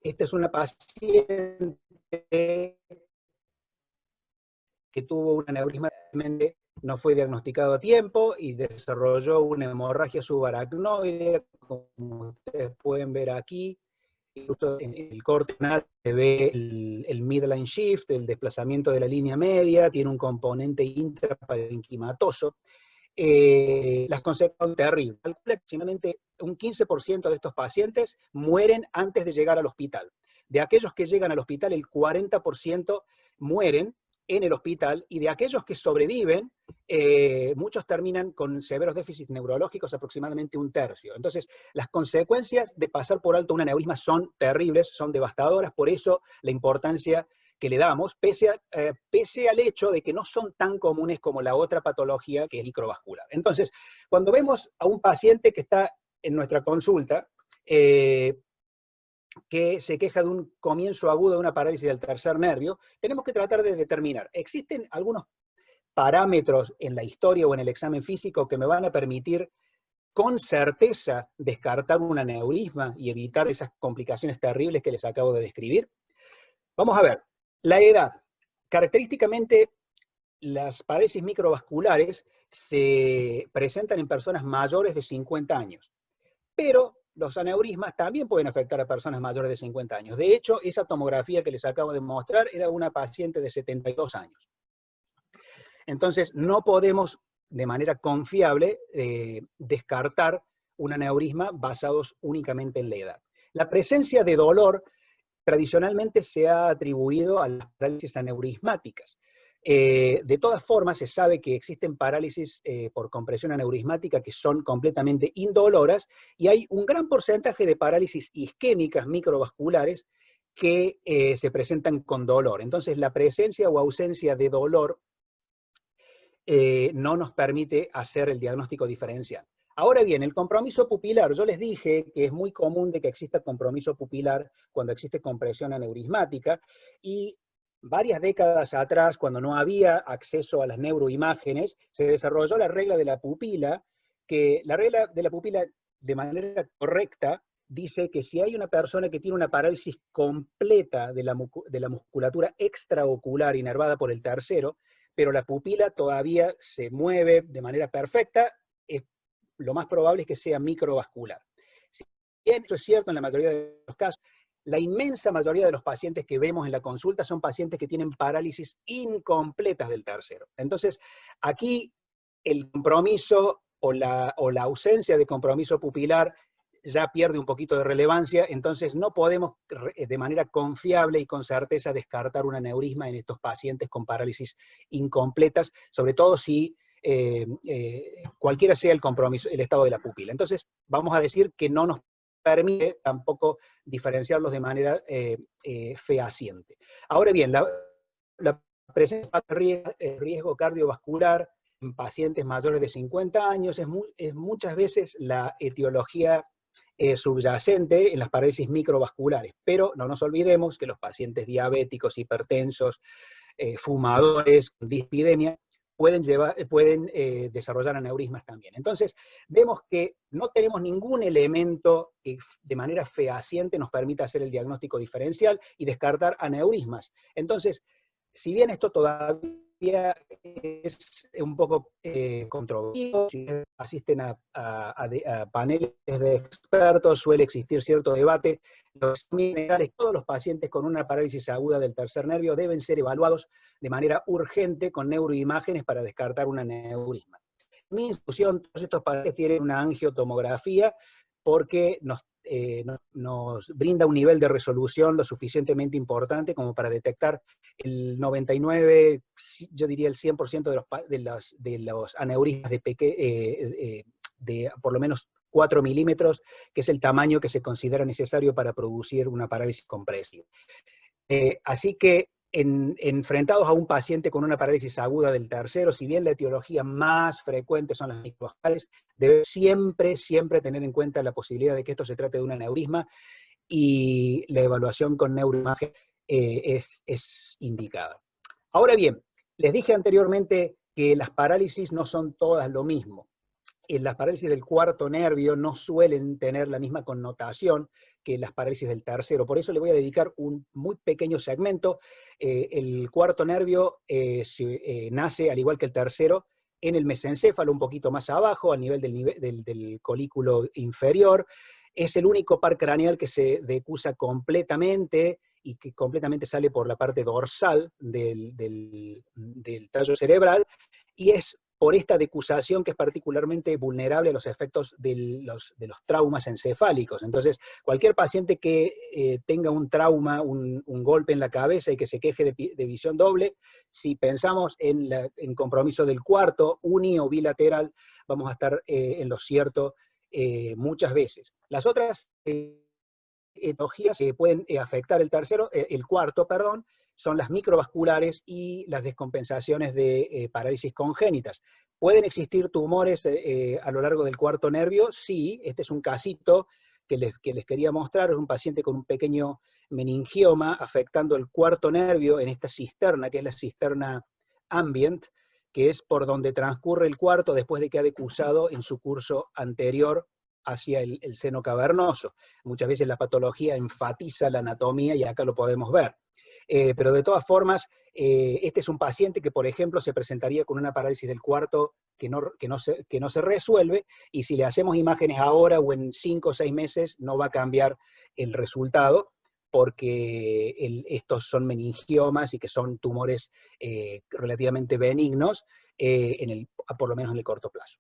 Speaker 5: Esta es una paciente que tuvo un aneurisma, no fue diagnosticado a tiempo y desarrolló una hemorragia subaracnoide, como ustedes pueden ver aquí. Incluso en el corte anal se ve el midline shift, el desplazamiento de la línea media, tiene un componente intraparenquimatoso. Las consecuencias son terribles. Aproximadamente un 15% de estos pacientes mueren antes de llegar al hospital. De aquellos que llegan al hospital, el 40% mueren en el hospital, y de aquellos que sobreviven, muchos terminan con severos déficits neurológicos, aproximadamente un tercio. Entonces, las consecuencias de pasar por alto un aneurisma son terribles, son devastadoras, por eso la importancia que le damos, pese al hecho de que no son tan comunes como la otra patología, que es microvascular. Entonces, cuando vemos a un paciente que está en nuestra consulta, que se queja de un comienzo agudo de una parálisis del tercer nervio, tenemos que tratar de determinar, ¿existen algunos parámetros en la historia o en el examen físico que me van a permitir con certeza descartar un aneurisma y evitar esas complicaciones terribles que les acabo de describir? Vamos a ver, la edad. Característicamente, las parálisis microvasculares se presentan en personas mayores de 50 años, pero los aneurismas también pueden afectar a personas mayores de 50 años. De hecho, esa tomografía que les acabo de mostrar era una paciente de 72 años. Entonces, no podemos de manera confiable descartar un aneurisma basados únicamente en la edad. La presencia de dolor tradicionalmente se ha atribuido a las parálisis aneurismáticas. De todas formas, se sabe que existen parálisis por compresión aneurismática que son completamente indoloras, y hay un gran porcentaje de parálisis isquémicas microvasculares que se presentan con dolor. Entonces, la presencia o ausencia de dolor no nos permite hacer el diagnóstico diferencial. Ahora bien, el compromiso pupilar, yo les dije que es muy común de que exista compromiso pupilar cuando existe compresión aneurismática, y varias décadas atrás, cuando no había acceso a las neuroimágenes, se desarrolló la regla de la pupila, que la regla de la pupila, de manera correcta, dice que si hay una persona que tiene una parálisis completa de la musculatura extraocular inervada por el tercero, pero la pupila todavía se mueve de manera perfecta, lo más probable es que sea microvascular. Si bien eso es cierto en la mayoría de los casos, la inmensa mayoría de los pacientes que vemos en la consulta son pacientes que tienen parálisis incompletas del tercero. Entonces, aquí el compromiso o la ausencia de compromiso pupilar ya pierde un poquito de relevancia, entonces no podemos de manera confiable y con certeza descartar un aneurisma en estos pacientes con parálisis incompletas, sobre todo si cualquiera sea el compromiso, el estado de la pupila. Entonces, vamos a decir que no nos permite tampoco diferenciarlos de manera fehaciente. Ahora bien, la presencia de riesgo cardiovascular en pacientes mayores de 50 años es muchas veces la etiología subyacente en las parálisis microvasculares, pero no nos olvidemos que los pacientes diabéticos, hipertensos, fumadores, con dislipidemia, pueden desarrollar aneurismas también. Entonces, vemos que no tenemos ningún elemento que de manera fehaciente nos permita hacer el diagnóstico diferencial y descartar aneurismas. Entonces, si bien esto todavía es un poco controvertido. Si asisten a paneles de expertos, suele existir cierto debate. Los minerales, todos los pacientes con una parálisis aguda del tercer nervio deben ser evaluados de manera urgente con neuroimágenes para descartar un aneurisma. En mi institución, todos estos pacientes tienen una angiotomografía porque nos brinda un nivel de resolución lo suficientemente importante como para detectar el 99, yo diría el 100% de los aneurismas de por lo menos 4 milímetros, que es el tamaño que se considera necesario para producir una parálisis compresiva. Así que enfrentados a un paciente con una parálisis aguda del tercero, si bien la etiología más frecuente son las microcefalias, debe siempre tener en cuenta la posibilidad de que esto se trate de un aneurisma, y la evaluación con neuroimagen es indicada. Ahora bien, les dije anteriormente que las parálisis no son todas lo mismo. Las parálisis del cuarto nervio no suelen tener la misma connotación que las parálisis del tercero. Por eso le voy a dedicar un muy pequeño segmento. El cuarto nervio nace, al igual que el tercero, en el mesencéfalo, un poquito más abajo, al nivel del colículo inferior. Es el único par craneal que se decusa completamente y que completamente sale por la parte dorsal del tallo cerebral, y es por esta decusación que es particularmente vulnerable a los efectos de los traumas encefálicos. Entonces, cualquier paciente que tenga un trauma, un golpe en la cabeza y que se queje de visión doble, si pensamos en compromiso del cuarto, uni o bilateral, vamos a estar en lo cierto muchas veces. Las otras etiologías que pueden afectar el cuarto, son las microvasculares y las descompensaciones de parálisis congénitas. ¿Pueden existir tumores a lo largo del cuarto nervio? Sí, este es un casito que les quería mostrar. Es un paciente con un pequeño meningioma afectando el cuarto nervio en esta cisterna, que es la cisterna ambient, que es por donde transcurre el cuarto después de que ha decusado en su curso anterior hacia el seno cavernoso. Muchas veces la patología enfatiza la anatomía y acá lo podemos ver. Pero de todas formas, este es un paciente que, por ejemplo, se presentaría con una parálisis del cuarto que no se resuelve, y si le hacemos imágenes ahora o en 5 o 6 meses, no va a cambiar el resultado, porque estos son meningiomas y que son tumores relativamente benignos, por lo menos en el corto plazo.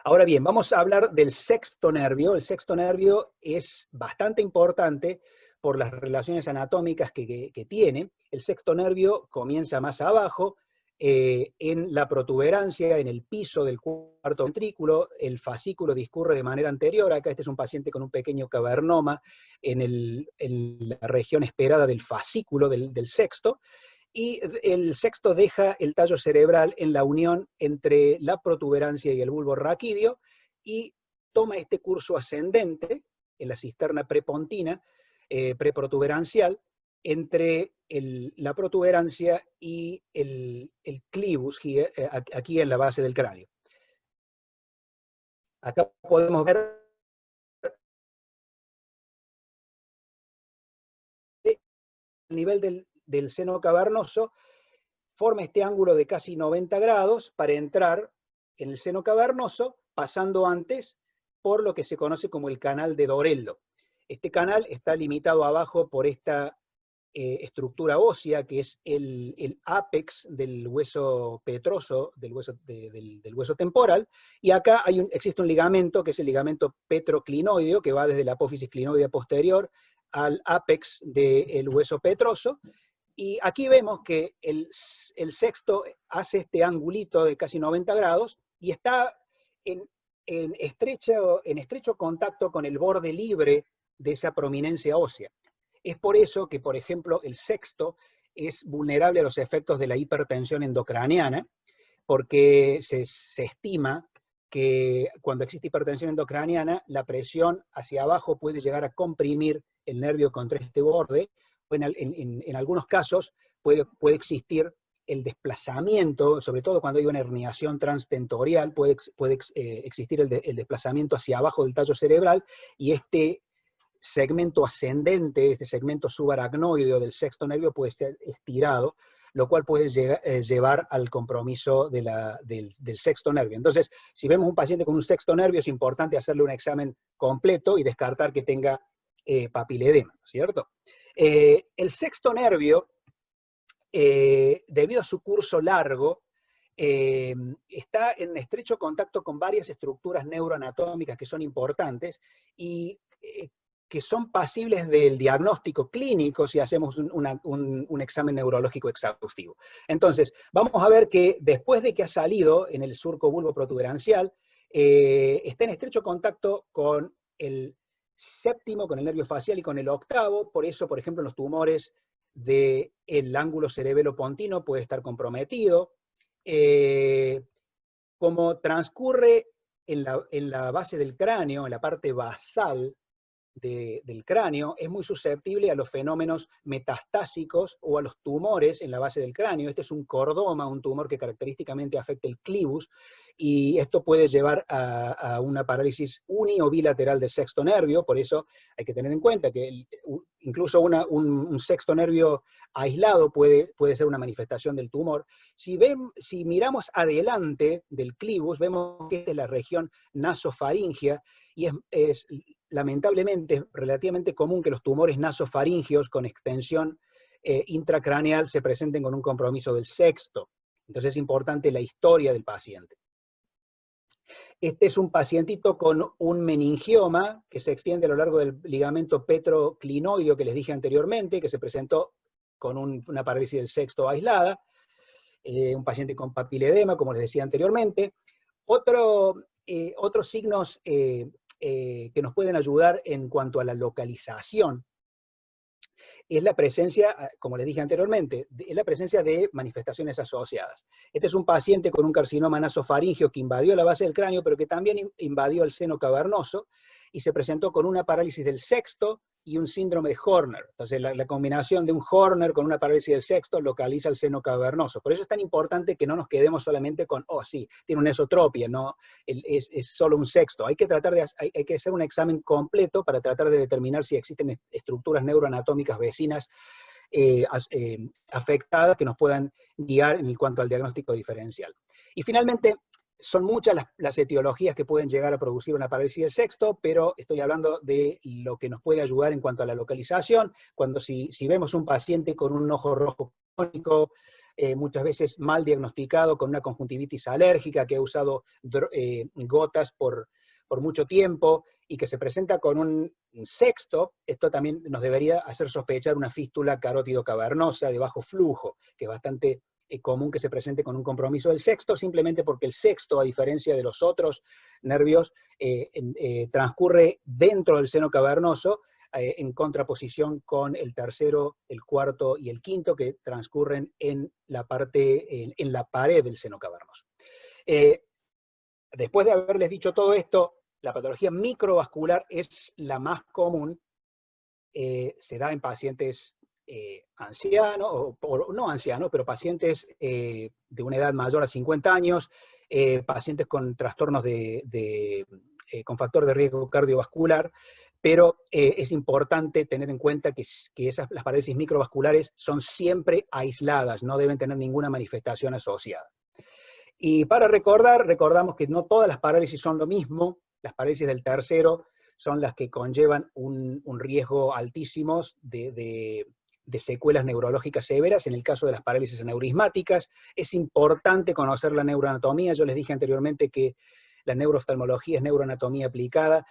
Speaker 5: Ahora bien, vamos a hablar del sexto nervio. El sexto nervio es bastante importante por las relaciones anatómicas que tiene. El sexto nervio comienza más abajo, en la protuberancia, en el piso del cuarto ventrículo. El fascículo discurre de manera anterior. Acá este es un paciente con un pequeño cavernoma en la región esperada del fascículo del sexto. Y el sexto deja el tallo cerebral en la unión entre la protuberancia y el bulbo raquídeo, y toma este curso ascendente en la cisterna prepontina, preprotuberancial, entre la protuberancia y el clivus, aquí en la base del cráneo. Acá podemos ver el nivel del seno cavernoso, forma este ángulo de casi 90 grados para entrar en el seno cavernoso, pasando antes por lo que se conoce como el canal de Dorello. Este canal está limitado abajo por esta estructura ósea, que es el ápex del hueso petroso, del hueso temporal, y acá existe un ligamento, que es el ligamento petroclinoideo, que va desde la apófisis clinoidea posterior al ápex del hueso petroso, y aquí vemos que el sexto hace este angulito de casi 90 grados, y está en estrecho contacto con el borde libre de esa prominencia ósea. Es por eso que, por ejemplo, el sexto es vulnerable a los efectos de la hipertensión endocraniana, porque se estima que cuando existe hipertensión endocraniana, la presión hacia abajo puede llegar a comprimir el nervio contra este borde, o en algunos casos puede existir el desplazamiento, sobre todo cuando hay una herniación transtentorial, puede existir el desplazamiento hacia abajo del tallo cerebral, y este segmento ascendente, este segmento subaracnoideo del sexto nervio puede estar estirado, lo cual puede llevar al compromiso del sexto nervio. Entonces, si vemos un paciente con un sexto nervio, es importante hacerle un examen completo y descartar que tenga papiledema, ¿cierto? El sexto nervio, debido a su curso largo, está en estrecho contacto con varias estructuras neuroanatómicas que son importantes y que son pasibles del diagnóstico clínico si hacemos un examen neurológico exhaustivo. Entonces, vamos a ver que después de que ha salido en el surco bulboprotuberancial, está en estrecho contacto con el séptimo, con el nervio facial y con el octavo. Por eso, por ejemplo, en los tumores del ángulo cerebelo-pontino puede estar comprometido. Como transcurre en la base del cráneo, en la parte basal del cráneo, es muy susceptible a los fenómenos metastásicos o a los tumores en la base del cráneo. Este es un cordoma, un tumor que característicamente afecta el clivus, y esto puede llevar a una parálisis uni o bilateral del sexto nervio. Por eso hay que tener en cuenta que incluso un sexto nervio aislado puede ser una manifestación del tumor. Si miramos adelante del clivus, vemos que esta es la región nasofaringea, y es lamentablemente relativamente común que los tumores nasofaringeos con extensión intracraneal se presenten con un compromiso del sexto. Entonces es importante la historia del paciente. Este es un pacientito con un meningioma que se extiende a lo largo del ligamento petroclinoideo que les dije anteriormente, que se presentó con una parálisis del sexto aislada. Un paciente con papiledema, como les decía anteriormente. Otros signos que nos pueden ayudar en cuanto a la localización es la presencia, como les dije anteriormente, es la presencia de manifestaciones asociadas. Este es un paciente con un carcinoma nasofaringeo que invadió la base del cráneo, pero que también invadió el seno cavernoso, y se presentó con una parálisis del sexto y un síndrome de Horner. Entonces la combinación de un Horner con una parálisis del sexto localiza el seno cavernoso. Por eso es tan importante que no nos quedemos solamente con, oh sí, tiene una esotropia, no, es solo un sexto. Hay que hacer un examen completo para tratar de determinar si existen estructuras neuroanatómicas vecinas afectadas que nos puedan guiar en cuanto al diagnóstico diferencial. Y finalmente, son muchas las etiologías que pueden llegar a producir una parálisis del sexto, pero estoy hablando de lo que nos puede ayudar en cuanto a la localización. Si vemos un paciente con un ojo rojo crónico, muchas veces mal diagnosticado, con una conjuntivitis alérgica, que ha usado gotas por mucho tiempo, y que se presenta con un sexto, esto también nos debería hacer sospechar una fístula carótido cavernosa de bajo flujo, que es bastante común que se presente con un compromiso del sexto, simplemente porque el sexto, a diferencia de los otros nervios, transcurre dentro del seno cavernoso, en contraposición con el tercero, el cuarto y el quinto, que transcurren en la pared del seno cavernoso. Después de haberles dicho todo esto, la patología microvascular es la más común. Se da en pacientes ancianos, o no ancianos, pero pacientes de una edad mayor a 50 años, pacientes con trastornos con factor de riesgo cardiovascular, pero es importante tener en cuenta que las parálisis microvasculares son siempre aisladas, no deben tener ninguna manifestación asociada. Y para recordamos que no todas las parálisis son lo mismo. Las parálisis del tercero son las que conllevan un riesgo altísimo de secuelas neurológicas severas. En el caso de las parálisis aneurismáticas, es importante conocer la neuroanatomía. Yo les dije anteriormente que la neurooftalmología es neuroanatomía aplicada,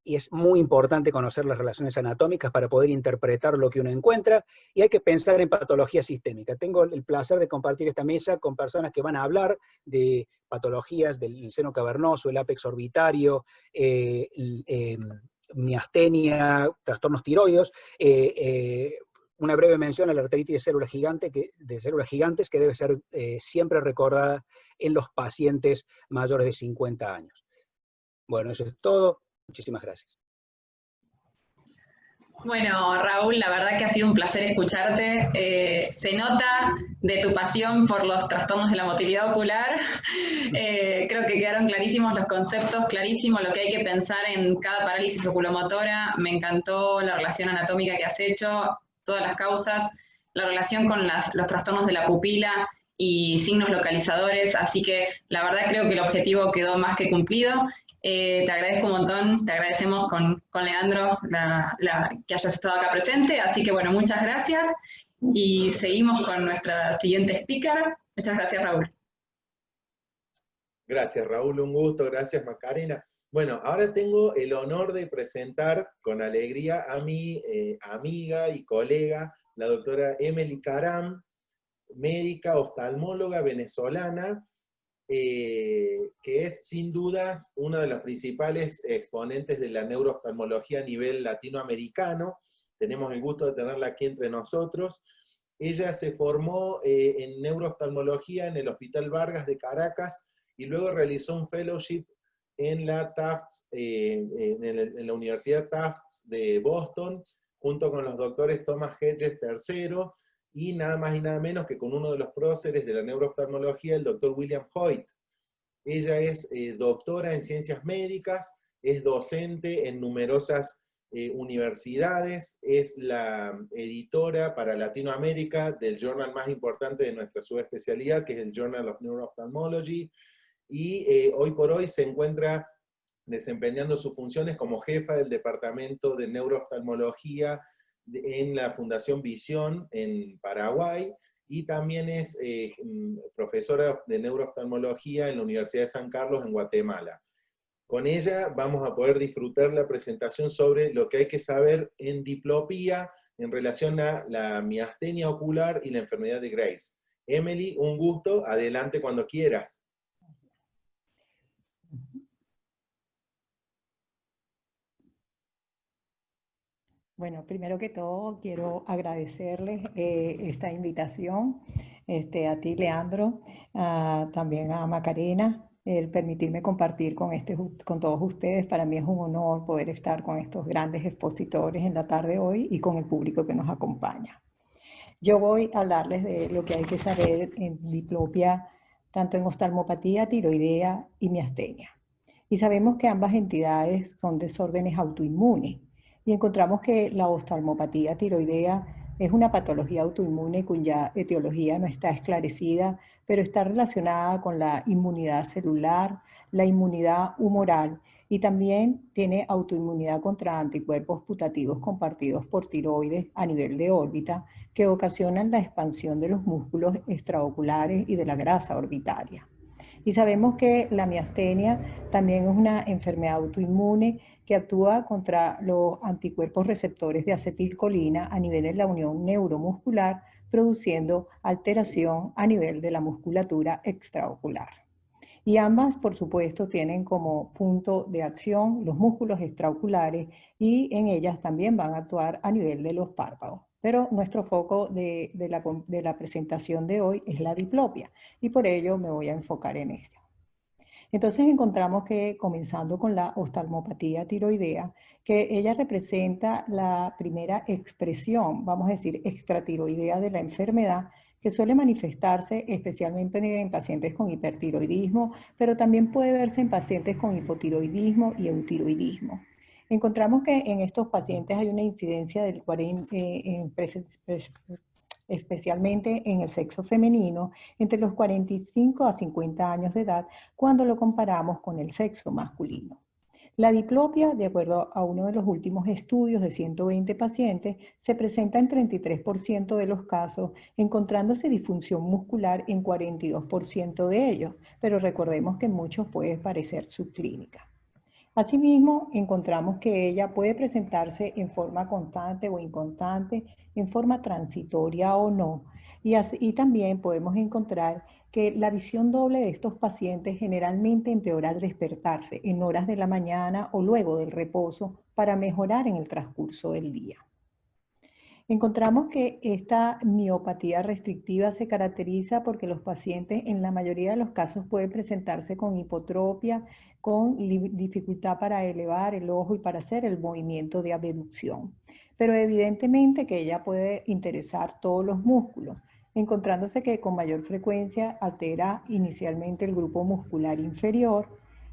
Speaker 5: y es muy importante conocer las relaciones anatómicas para poder interpretar lo que uno encuentra, y hay que pensar en patología sistémica. Tengo el placer de compartir esta mesa con personas que van a hablar de patologías del seno cavernoso, el ápex orbitario, miastenia, trastornos tiroideos, una breve mención a la arteritis de células gigantes, que debe ser siempre recordada en los pacientes mayores de 50 años. Bueno, eso es todo. Muchísimas gracias.
Speaker 1: Bueno, Raúl, la verdad que ha sido un placer escucharte. Se nota de tu pasión por los trastornos de la motilidad ocular. Creo que quedaron clarísimos los conceptos, clarísimo lo que hay que pensar en cada parálisis oculomotora. Me encantó la relación anatómica que has hecho, todas las causas. la relación con los trastornos de la pupila y signos localizadores, así que la verdad creo que el objetivo quedó más que cumplido. Te agradezco un montón, te agradecemos con Leandro que hayas estado acá presente, así que bueno, muchas gracias y seguimos con nuestra siguiente speaker. Muchas gracias, Raúl.
Speaker 2: Gracias, Raúl, un gusto, gracias, Macarena. Bueno, ahora tengo el honor de presentar con alegría a mi amiga y colega, la doctora Emily Karam, médica oftalmóloga venezolana, que es sin dudas una de las principales exponentes de la neurooftalmología a nivel latinoamericano. Tenemos el gusto de tenerla aquí entre nosotros. Ella se formó en neurooftalmología en el Hospital Vargas de Caracas y luego realizó un fellowship en la Tufts, en la Universidad Tufts de Boston, junto con los doctores Thomas Hedges III, y nada más y nada menos que con uno de los próceres de la neurooftalmología, el doctor William Hoyt. Ella es doctora en ciencias médicas, es docente en numerosas universidades, es la editora para Latinoamérica del journal más importante de nuestra subespecialidad, que es el Journal of Neuroophthalmology, y hoy por hoy se encuentra desempeñando sus funciones como jefa del Departamento de Neurooftalmología en la Fundación Visión en Paraguay, y también es profesora de neurooftalmología en la Universidad de San Carlos en Guatemala. Con ella vamos a poder disfrutar la presentación sobre lo que hay que saber en diplopía en relación a la miastenia ocular y la enfermedad de Graves. Emily, un gusto, adelante cuando quieras.
Speaker 6: Bueno, primero que todo quiero agradecerles esta invitación, a ti, Leandro, también a Macarena, el permitirme compartir con todos ustedes. Para mí es un honor poder estar con estos grandes expositores en la tarde de hoy y con el público que nos acompaña. Yo voy a hablarles de lo que hay que saber en diplopia, tanto en oftalmopatía tiroidea y miastenia. Y sabemos que ambas entidades son desórdenes autoinmunes. Y encontramos que la oftalmopatía tiroidea es una patología autoinmune cuya etiología no está esclarecida, pero está relacionada con la inmunidad celular, la inmunidad humoral, y también tiene autoinmunidad contra anticuerpos putativos compartidos por tiroides a nivel de órbita, que ocasionan la expansión de los músculos extraoculares y de la grasa orbitaria. Y sabemos que la miastenia también es una enfermedad autoinmune que actúa contra los anticuerpos receptores de acetilcolina a nivel de la unión neuromuscular, produciendo alteración a nivel de la musculatura extraocular. Y ambas, por supuesto, tienen como punto de acción los músculos extraoculares, y en ellas también van a actuar a nivel de los párpados. Pero nuestro foco de la presentación de hoy es la diplopia, y por ello me voy a enfocar en esto. Entonces encontramos que, comenzando con la oftalmopatía tiroidea, que ella representa la primera expresión, vamos a decir, extratiroidea de la enfermedad, que suele manifestarse especialmente en pacientes con hipertiroidismo, pero también puede verse en pacientes con hipotiroidismo y eutiroidismo. Encontramos que en estos pacientes hay una incidencia del 40%, especialmente en el sexo femenino, entre los 45 a 50 años de edad, cuando lo comparamos con el sexo masculino. La diplopia, de acuerdo a uno de los últimos estudios de 120 pacientes, se presenta en 33% de los casos, encontrándose disfunción muscular en 42% de ellos, pero recordemos que en muchos puede parecer subclínica. Asimismo, encontramos que ella puede presentarse en forma constante o inconstante, en forma transitoria o no. Y también podemos encontrar que la visión doble de estos pacientes generalmente empeora al despertarse en horas de la mañana o luego del reposo para mejorar en el transcurso del día. Encontramos que esta miopatía restrictiva se caracteriza porque los pacientes en la mayoría de los casos pueden presentarse con hipotropia, con dificultad para elevar el ojo y para hacer el movimiento de abducción. Pero evidentemente que ella puede interesar todos los músculos, encontrándose que con mayor frecuencia altera inicialmente el grupo muscular inferior,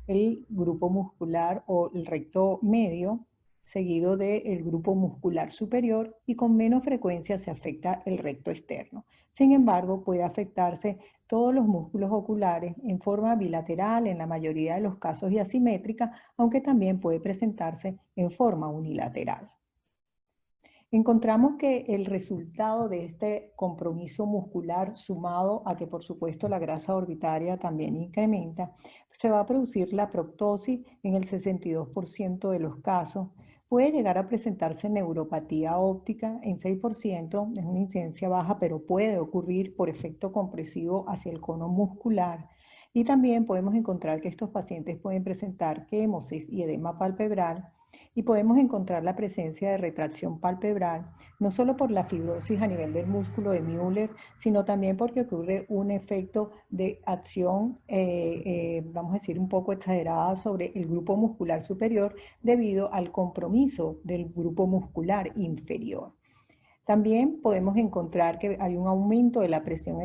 Speaker 6: el grupo muscular o el recto medio, seguido del grupo muscular superior y con menos frecuencia se afecta el recto externo. Sin embargo, puede afectarse todos los músculos oculares en forma bilateral en la mayoría de los casos y asimétrica, aunque también puede presentarse en forma unilateral. Encontramos que el resultado de este compromiso muscular, sumado a que por supuesto la grasa orbitaria también incrementa, se va a producir la proctosis en el 62% de los casos. Puede llegar a presentarse neuropatía óptica en 6%, es una incidencia baja, pero puede ocurrir por efecto compresivo hacia el cono muscular. Y también podemos encontrar que estos pacientes pueden presentar quemosis y edema palpebral, y podemos encontrar la presencia de retracción palpebral, no solo por la fibrosis a nivel del músculo de Müller, sino también porque ocurre un efecto de acción, vamos a decir, un poco exagerada sobre el grupo muscular superior debido al compromiso del grupo muscular inferior. También podemos encontrar que hay un aumento de la presión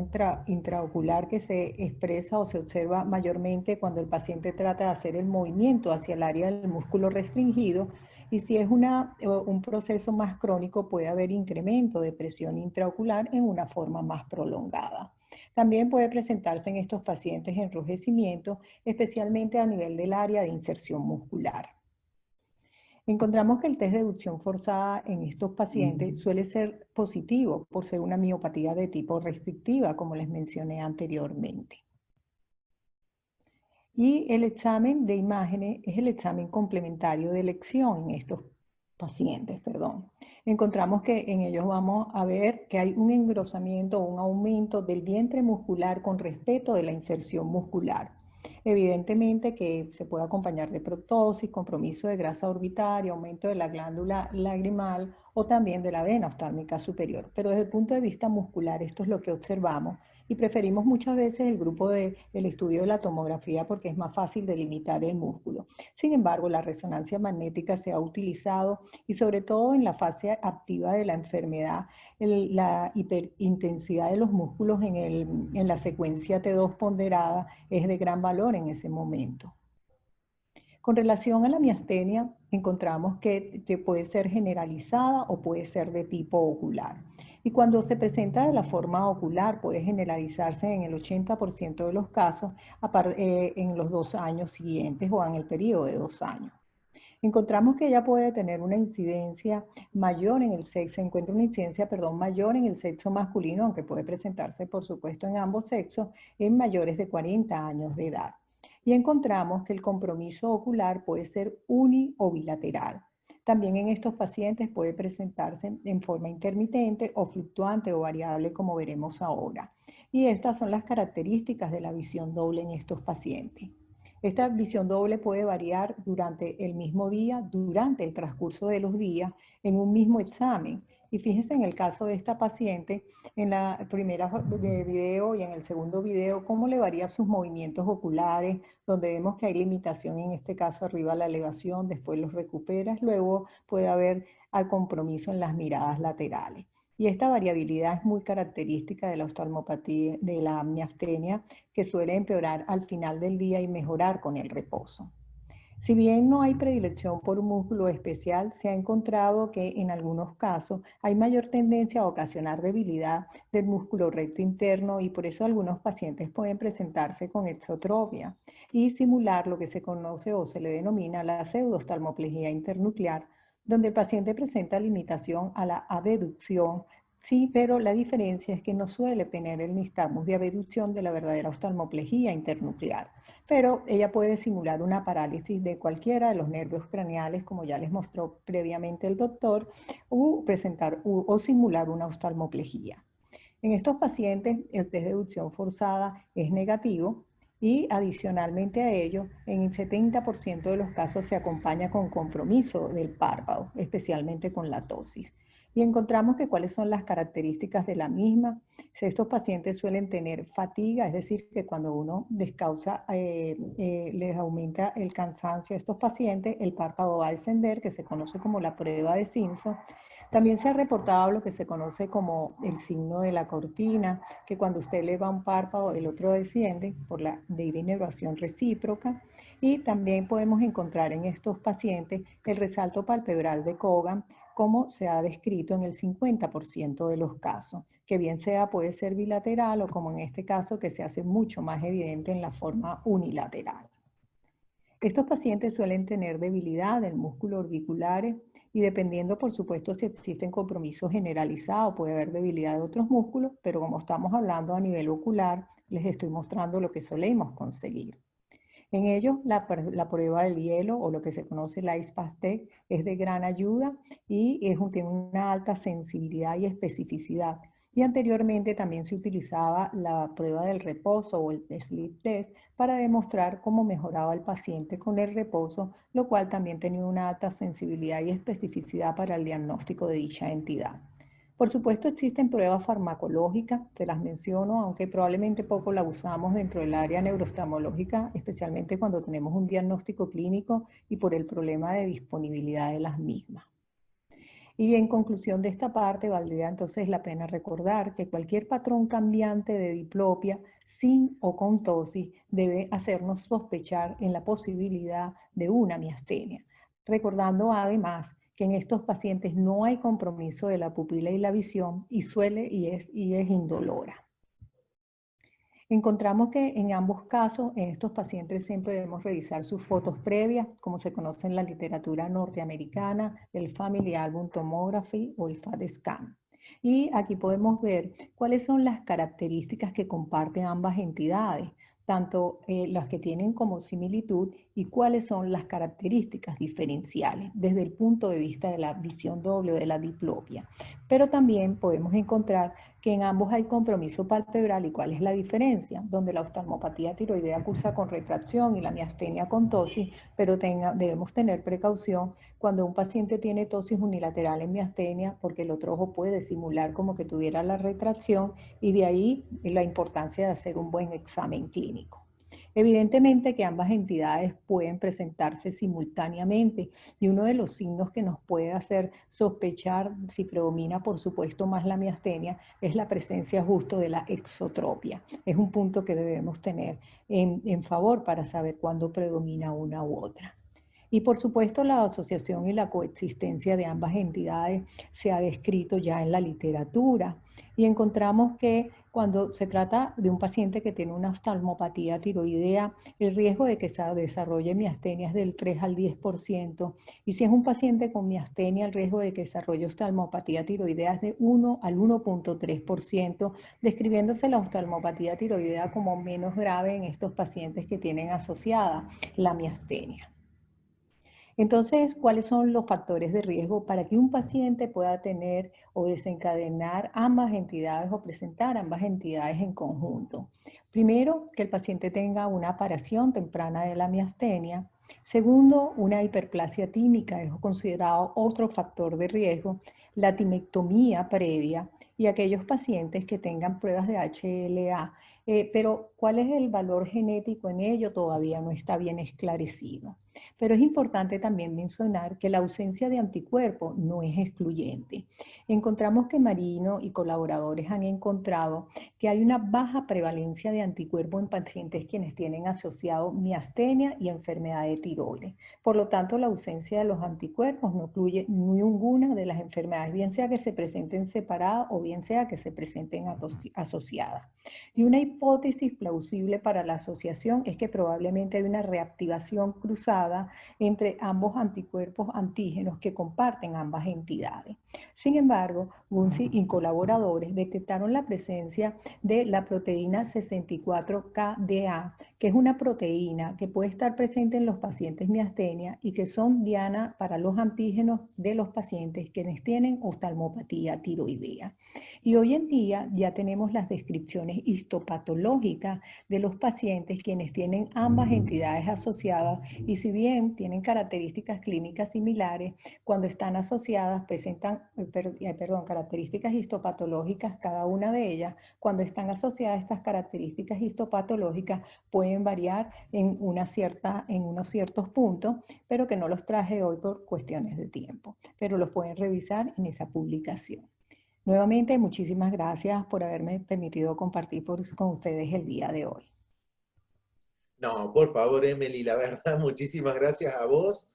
Speaker 6: intraocular que se expresa o se observa mayormente cuando el paciente trata de hacer el movimiento hacia el área del músculo restringido, y si es un proceso más crónico puede haber incremento de presión intraocular en una forma más prolongada. También puede presentarse en estos pacientes enrojecimiento, especialmente a nivel del área de inserción muscular. Encontramos que el test de deducción forzada en estos pacientes suele ser positivo por ser una miopatía de tipo restrictiva, como les mencioné anteriormente. Y el examen de imágenes es el examen complementario de elección en estos pacientes, Encontramos que en ellos vamos a ver que hay un engrosamiento o un aumento del vientre muscular con respecto de la inserción muscular. Evidentemente que se puede acompañar de proctosis, compromiso de grasa orbitaria, aumento de la glándula lagrimal o también de la vena oftálmica superior. Pero desde el punto de vista muscular esto es lo que observamos y preferimos muchas veces el grupo del estudio de la tomografía porque es más fácil delimitar el músculo. Sin embargo, la resonancia magnética se ha utilizado y sobre todo en la fase activa de la enfermedad, la hiperintensidad de los músculos en la secuencia T2 ponderada es de gran valor en ese momento. Con relación a la miastenia, encontramos que puede ser generalizada o puede ser de tipo ocular. Y cuando se presenta de la forma ocular, puede generalizarse en el 80% de los casos en los 2 años siguientes o en el periodo de 2 años. Encontramos que ella puede tener una incidencia mayor en el sexo, mayor en el sexo masculino, aunque puede presentarse, por supuesto, en ambos sexos, en mayores de 40 años de edad. Y encontramos que el compromiso ocular puede ser uni o bilateral. También en estos pacientes puede presentarse en forma intermitente o fluctuante o variable, como veremos ahora. Y estas son las características de la visión doble en estos pacientes. Esta visión doble puede variar durante el mismo día, durante el transcurso de los días, en un mismo examen. Y fíjense en el caso de esta paciente, en la primera video y en el segundo video, cómo le varían sus movimientos oculares, donde vemos que hay limitación, en este caso arriba la elevación, después los recuperas, luego puede haber al compromiso en las miradas laterales. Y esta variabilidad es muy característica de la oftalmopatía, de la miastenia, que suele empeorar al final del día y mejorar con el reposo. Si bien no hay predilección por un músculo especial, se ha encontrado que en algunos casos hay mayor tendencia a ocasionar debilidad del músculo recto interno y por eso algunos pacientes pueden presentarse con exotropia y simular lo que se conoce o se le denomina la pseudooftalmoplegia internuclear, donde el paciente presenta limitación a la abducción. Sí, pero la diferencia es que no suele tener el nistagmus de abducción de la verdadera oftalmoplegia internuclear, pero ella puede simular una parálisis de cualquiera de los nervios craneales, como ya les mostró previamente el doctor, o simular una oftalmoplegia. En estos pacientes, el test de deducción forzada es negativo y adicionalmente a ello, en el 70% de los casos se acompaña con compromiso del párpado, especialmente con la tosis. Y encontramos que cuáles son las características de la misma. Estos pacientes suelen tener fatiga, es decir, que cuando uno descausa, les aumenta el cansancio a estos pacientes, el párpado va a descender, que se conoce como la prueba de Simpson. También se ha reportado lo que se conoce como el signo de la cortina, que cuando usted eleva un párpado, el otro desciende por la inervación recíproca. Y también podemos encontrar en estos pacientes el resalto palpebral de Cogan, como se ha descrito en el 50% de los casos, que bien sea puede ser bilateral o como en este caso que se hace mucho más evidente en la forma unilateral. Estos pacientes suelen tener debilidad del músculo orbiculares y dependiendo por supuesto si existen compromisos generalizados, puede haber debilidad de otros músculos, pero como estamos hablando a nivel ocular, les estoy mostrando lo que solemos conseguir. En ellos, la prueba del hielo o lo que se conoce el Ice Pass Test es de gran ayuda y tiene una alta sensibilidad y especificidad. Y anteriormente también se utilizaba la prueba del reposo o el Sleep Test para demostrar cómo mejoraba el paciente con el reposo, lo cual también tenía una alta sensibilidad y especificidad para el diagnóstico de dicha entidad. Por supuesto existen pruebas farmacológicas, se las menciono, aunque probablemente poco la usamos dentro del área neurooftalmológica, especialmente cuando tenemos un diagnóstico clínico y por el problema de disponibilidad de las mismas. Y en conclusión de esta parte, valdría entonces la pena recordar que cualquier patrón cambiante de diplopia, sin o con ptosis, debe hacernos sospechar en la posibilidad de una miastenia. Recordando además que en estos pacientes no hay compromiso de la pupila y la visión y es indolora. Encontramos que en ambos casos, en estos pacientes siempre debemos revisar sus fotos previas, como se conoce en la literatura norteamericana, el Family Album Tomography o el FAT Scan. Y aquí podemos ver cuáles son las características que comparten ambas entidades, tanto las que tienen como similitud y cuáles son las características diferenciales desde el punto de vista de la visión doble o de la diplopia. Pero también podemos encontrar que en ambos hay compromiso palpebral y cuál es la diferencia, donde la oftalmopatía tiroidea cursa con retracción y la miastenia con tosis, pero debemos tener precaución cuando un paciente tiene tosis unilateral en miastenia porque el otro ojo puede simular como que tuviera la retracción y de ahí la importancia de hacer un buen examen clínico. Evidentemente que ambas entidades pueden presentarse simultáneamente y uno de los signos que nos puede hacer sospechar si predomina, por supuesto, más la miastenia es la presencia justo de la exotropia. Es un punto que debemos tener en favor para saber cuándo predomina una u otra. Y por supuesto la asociación y la coexistencia de ambas entidades se ha descrito ya en la literatura y encontramos que cuando se trata de un paciente que tiene una oftalmopatía tiroidea, el riesgo de que se desarrolle miastenia es del 3 al 10%, y si es un paciente con miastenia, el riesgo de que desarrolle oftalmopatía tiroidea es de 1 al 1.3%, describiéndose la oftalmopatía tiroidea como menos grave en estos pacientes que tienen asociada la miastenia. Entonces, ¿cuáles son los factores de riesgo para que un paciente pueda tener o desencadenar ambas entidades o presentar ambas entidades en conjunto? Primero, que el paciente tenga una aparición temprana de la miastenia. Segundo, una hiperplasia tímica, es considerado otro factor de riesgo. La timectomía previa y aquellos pacientes que tengan pruebas de HLA. Pero ¿cuál es el valor genético en ello? Todavía no está bien esclarecido. Pero es importante también mencionar que la ausencia de anticuerpos no es excluyente. Encontramos que Marino y colaboradores han encontrado que hay una baja prevalencia de anticuerpos en pacientes quienes tienen asociado miastenia y enfermedad de tiroides. Por lo tanto, la ausencia de los anticuerpos no incluye ninguna de las enfermedades, bien sea que se presenten separadas o bien sea que se presenten asociadas. Y una hipótesis plausible para la asociación es que probablemente hay una reactivación cruzada entre ambos anticuerpos antígenos que comparten ambas entidades. Sin embargo, Gunzi y colaboradores detectaron la presencia de la proteína 64KDA, que es una proteína que puede estar presente en los pacientes miastenia y que son diana para los antígenos de los pacientes quienes tienen oftalmopatía tiroidea. Y hoy en día ya tenemos las descripciones histopatológicas de los pacientes quienes tienen ambas entidades asociadas y si bien tienen características clínicas similares, cuando están asociadas presentan, características histopatológicas cada una de ellas. Cuando están asociadas estas características histopatológicas pueden variar en unos ciertos puntos, pero que no los traje hoy por cuestiones de tiempo, pero los pueden revisar en esa publicación. Nuevamente, muchísimas gracias por haberme permitido compartir con ustedes el día de hoy.
Speaker 2: No, por favor, Emily, la verdad, muchísimas gracias a vos.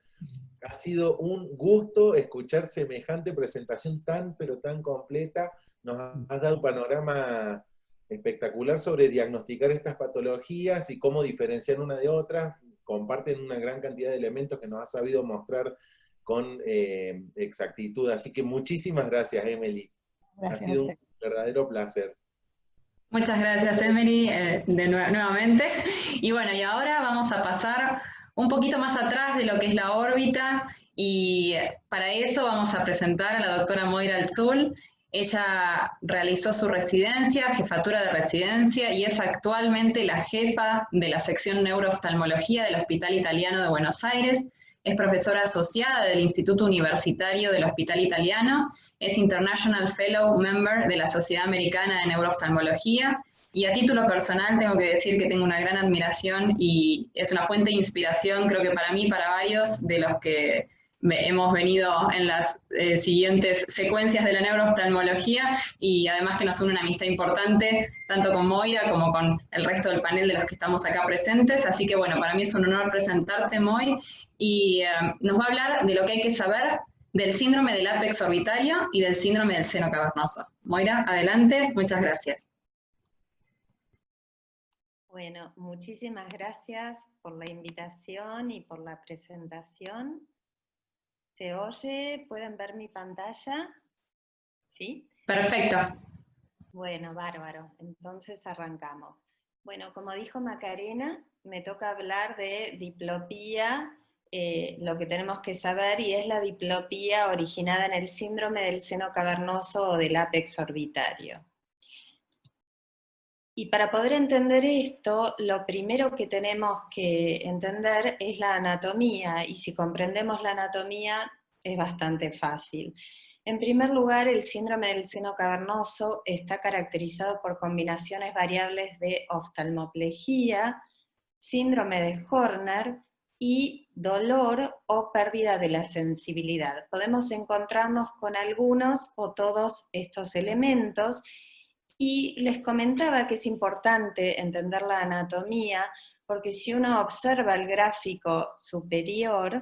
Speaker 2: Ha sido un gusto escuchar semejante presentación tan, pero tan completa. Nos has dado un panorama espectacular sobre diagnosticar estas patologías y cómo diferenciar una de otras. Comparten una gran cantidad de elementos que nos has sabido mostrar con exactitud. Así que muchísimas gracias, Emily.
Speaker 6: Gracias
Speaker 2: ha sido un verdadero placer.
Speaker 1: Muchas gracias, Emily, nuevamente. Y bueno, y ahora vamos a pasar un poquito más atrás de lo que es la órbita, y para eso vamos a presentar a la doctora Moira Alzul. Ella realizó su residencia, jefatura de residencia, y es actualmente la jefa de la sección neurooftalmología del Hospital Italiano de Buenos Aires. Es profesora asociada del Instituto Universitario del Hospital Italiano, es International Fellow Member de la Sociedad Americana de Neurooftalmología, y a título personal tengo que decir que tengo una gran admiración y es una fuente de inspiración, creo que para mí y para varios de los que hemos venido en las siguientes secuencias de la neurooftalmología, y además que nos une una amistad importante, tanto con Moira como con el resto del panel de los que estamos acá presentes. Así que bueno, para mí es un honor presentarte, Moy, y nos va a hablar de lo que hay que saber del síndrome del ápex orbitario y del síndrome del seno cavernoso. Moira, adelante, muchas gracias.
Speaker 7: Bueno, muchísimas gracias por la invitación y por la presentación. ¿Se oye? ¿Pueden ver mi pantalla? ¿Sí?
Speaker 1: Perfecto.
Speaker 7: Bueno, bárbaro. Entonces arrancamos. Bueno, como dijo Macarena, me toca hablar de diplopía, lo que tenemos que saber, y es la diplopía originada en el síndrome del seno cavernoso o del ápex orbitario. Y para poder entender esto, lo primero que tenemos que entender es la anatomía, y si comprendemos la anatomía es bastante fácil. En primer lugar, el síndrome del seno cavernoso está caracterizado por combinaciones variables de oftalmoplejía, síndrome de Horner y dolor o pérdida de la sensibilidad. Podemos encontrarnos con algunos o todos estos elementos. Y les comentaba que es importante entender la anatomía, porque si uno observa el gráfico superior,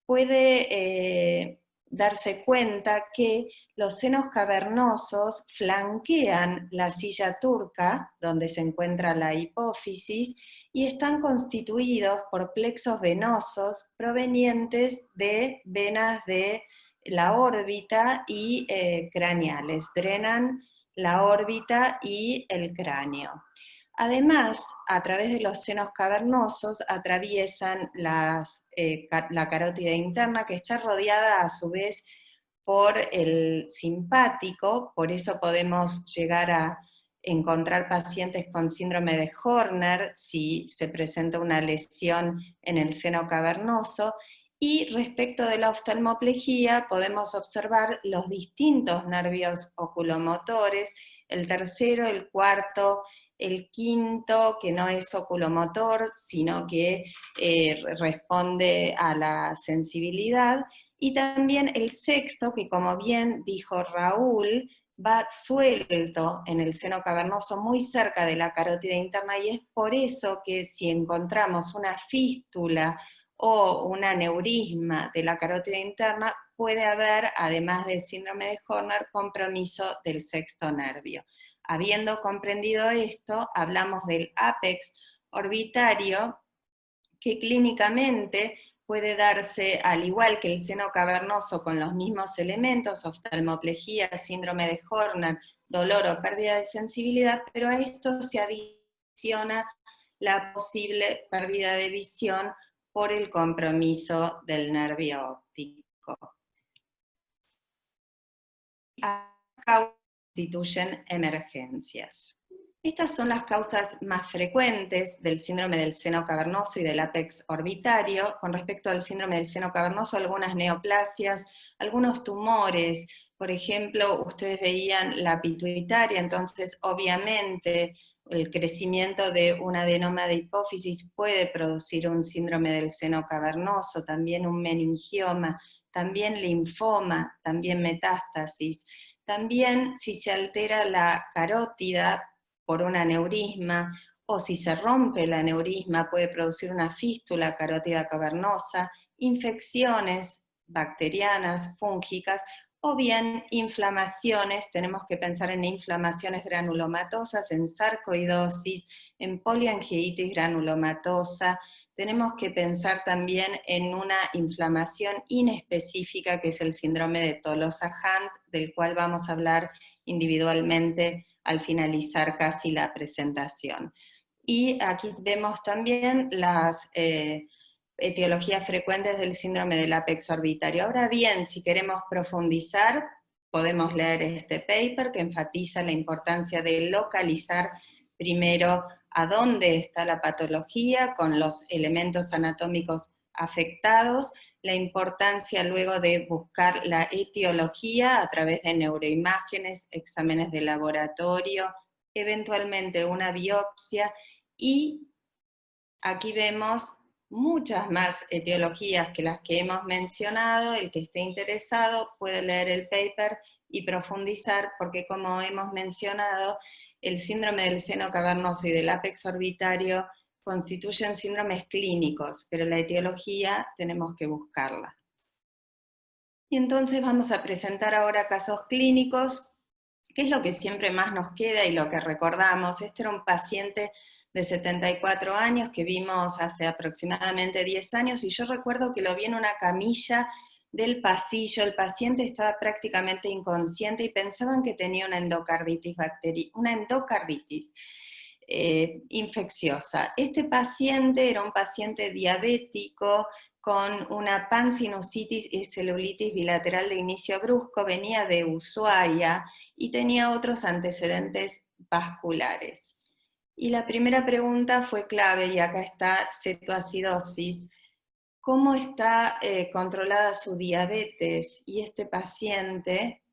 Speaker 7: puede darse cuenta que los senos cavernosos flanquean la silla turca, donde se encuentra la hipófisis, y están constituidos por plexos venosos provenientes de venas de la órbita y craneales. Drenan la órbita y el cráneo. Además, a través de los senos cavernosos atraviesan la carótida interna, que está rodeada a su vez por el simpático, por eso podemos llegar a encontrar pacientes con síndrome de Horner si se presenta una lesión en el seno cavernoso. Y respecto de la oftalmoplejía, podemos observar los distintos nervios oculomotores, el tercero, el cuarto, el quinto, que no es oculomotor, sino que responde a la sensibilidad, y también el sexto, que como bien dijo Raúl, va suelto en el seno cavernoso, muy cerca de la carótida interna, y es por eso que si encontramos una fístula o un aneurisma de la carótida interna, puede haber, además del síndrome de Horner, compromiso del sexto nervio. Habiendo comprendido esto, hablamos del ápex orbitario, que clínicamente puede darse al igual que el seno cavernoso con los mismos elementos, oftalmoplejía, síndrome de Horner, dolor o pérdida de sensibilidad, pero a esto se adiciona la posible pérdida de visión por el compromiso del nervio óptico. Acá constituyen emergencias. Estas son las causas más frecuentes del síndrome del seno cavernoso y del ápex orbitario. Con respecto al síndrome del seno cavernoso, algunas neoplasias, algunos tumores. Por ejemplo, ustedes veían la pituitaria, entonces obviamente el crecimiento de un adenoma de hipófisis puede producir un síndrome del seno cavernoso, también un meningioma, también linfoma, también metástasis. También si se altera la carótida por un aneurisma, o si se rompe el aneurisma puede producir una fístula carótida cavernosa, infecciones bacterianas, fúngicas, o bien inflamaciones. Tenemos que pensar en inflamaciones granulomatosas, en sarcoidosis, en poliangiitis granulomatosa. Tenemos que pensar también en una inflamación inespecífica que es el síndrome de Tolosa-Hunt, del cual vamos a hablar individualmente al finalizar casi la presentación. Y aquí vemos también las etiologías frecuentes del síndrome del ápex orbitario. Ahora bien, si queremos profundizar, podemos leer este paper que enfatiza la importancia de localizar primero a dónde está la patología con los elementos anatómicos afectados, la importancia luego de buscar la etiología a través de neuroimágenes, exámenes de laboratorio, eventualmente una biopsia, y aquí vemos muchas más etiologías que las que hemos mencionado. El que esté interesado puede leer el paper y profundizar, porque como hemos mencionado, el síndrome del seno cavernoso y del ápex orbitario constituyen síndromes clínicos, pero la etiología tenemos que buscarla. Y entonces vamos a presentar ahora casos clínicos, que es lo que siempre más nos queda y lo que recordamos. Este era un paciente de 74 años que vimos hace aproximadamente 10 años, y yo recuerdo que lo vi en una camilla del pasillo. El paciente estaba prácticamente inconsciente y pensaban que tenía una endocarditis infecciosa. Este paciente era un paciente diabético con una pansinusitis y celulitis bilateral de inicio brusco, venía de Ushuaia y tenía otros antecedentes vasculares. Y la primera pregunta fue clave, y acá está cetoacidosis. ¿Cómo está controlada su diabetes? Y este paciente,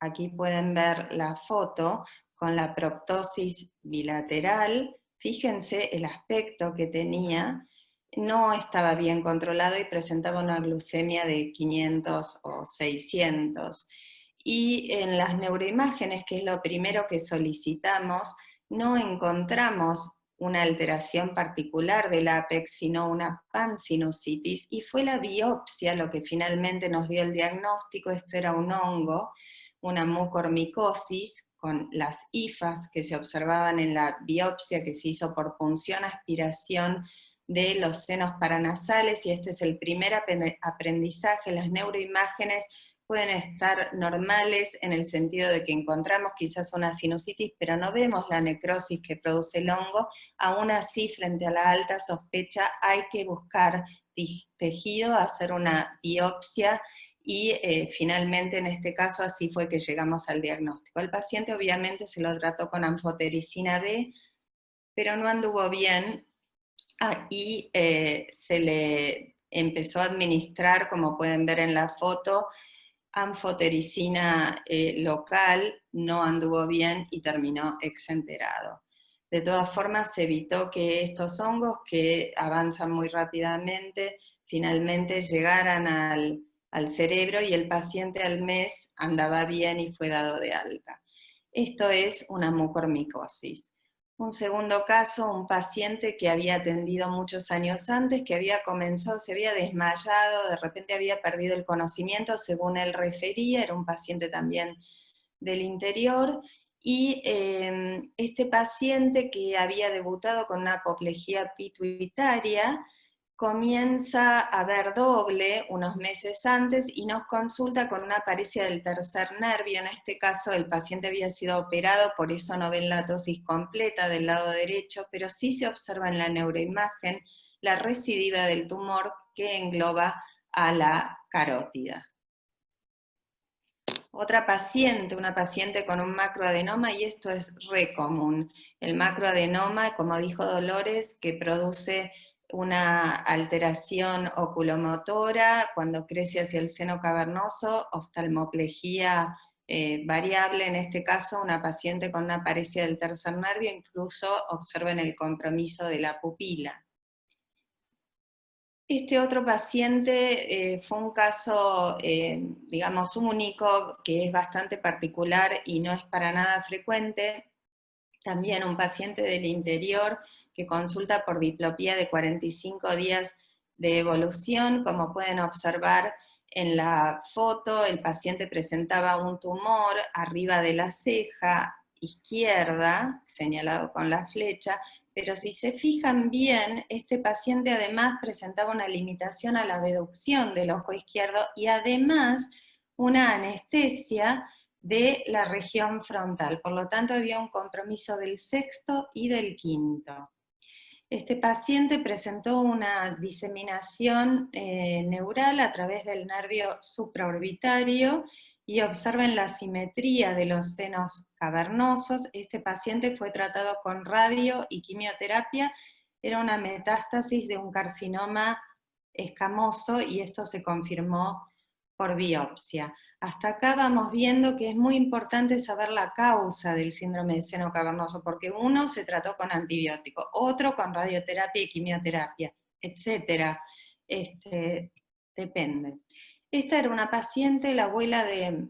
Speaker 7: aquí pueden ver la foto, con la proptosis bilateral, fíjense el aspecto que tenía, no estaba bien controlado y presentaba una glucemia de 500 o 600. Y en las neuroimágenes, que es lo primero que solicitamos, no encontramos una alteración particular del ápex, sino una pansinusitis, y fue la biopsia lo que finalmente nos dio el diagnóstico. Esto era un hongo, una mucormicosis, con las hifas que se observaban en la biopsia que se hizo por punción aspiración de los senos paranasales, y este es el primer aprendizaje. Las neuroimágenes pueden estar normales en el sentido de que encontramos quizás una sinusitis, pero no vemos la necrosis que produce el hongo. Aún así, frente a la alta sospecha, hay que buscar tejido, hacer una biopsia, y finalmente en este caso así fue que llegamos al diagnóstico. El paciente obviamente se lo trató con anfotericina B, pero no anduvo bien, y se le empezó a administrar, como pueden ver en la foto, anfotericina local, no anduvo bien y terminó exenterado. De todas formas, se evitó que estos hongos, que avanzan muy rápidamente, finalmente llegaran al cerebro, y el paciente al mes andaba bien y fue dado de alta. Esto es una mucormicosis. Un segundo caso, un paciente que había atendido muchos años antes, que había comenzado, se había desmayado, de repente había perdido el conocimiento, según él refería, era un paciente también del interior, y este paciente, que había debutado con una apoplejía pituitaria, comienza a ver doble unos meses antes y nos consulta con una paresia del tercer nervio. En este caso el paciente había sido operado, por eso no ven la tosis completa del lado derecho, pero sí se observa en la neuroimagen la recidiva del tumor que engloba a la carótida. Otra paciente, una paciente con un macroadenoma, y esto es re común. El macroadenoma, como dijo Dolores, que produce una alteración oculomotora cuando crece hacia el seno cavernoso, oftalmoplejía variable, en este caso una paciente con una paresia del tercer nervio, incluso observen el compromiso de la pupila. Este otro paciente fue un caso, digamos, único, que es bastante particular y no es para nada frecuente. También un paciente del interior que consulta por diplopía de 45 días de evolución. Como pueden observar en la foto, el paciente presentaba un tumor arriba de la ceja izquierda, señalado con la flecha, pero si se fijan bien, este paciente además presentaba una limitación a la deducción del ojo izquierdo y además una anestesia de la región frontal. Por lo tanto, había un compromiso del sexto y del quinto. Este paciente presentó una diseminación neural a través del nervio supraorbitario, y observen la simetría de los senos cavernosos. Este paciente fue tratado con radio y quimioterapia, era una metástasis de un carcinoma escamoso, y esto se confirmó por biopsia. Hasta acá vamos viendo que es muy importante saber la causa del síndrome de seno cavernoso, porque uno se trató con antibiótico, otro con radioterapia y quimioterapia, etc. Depende. Esta era una paciente, la abuela de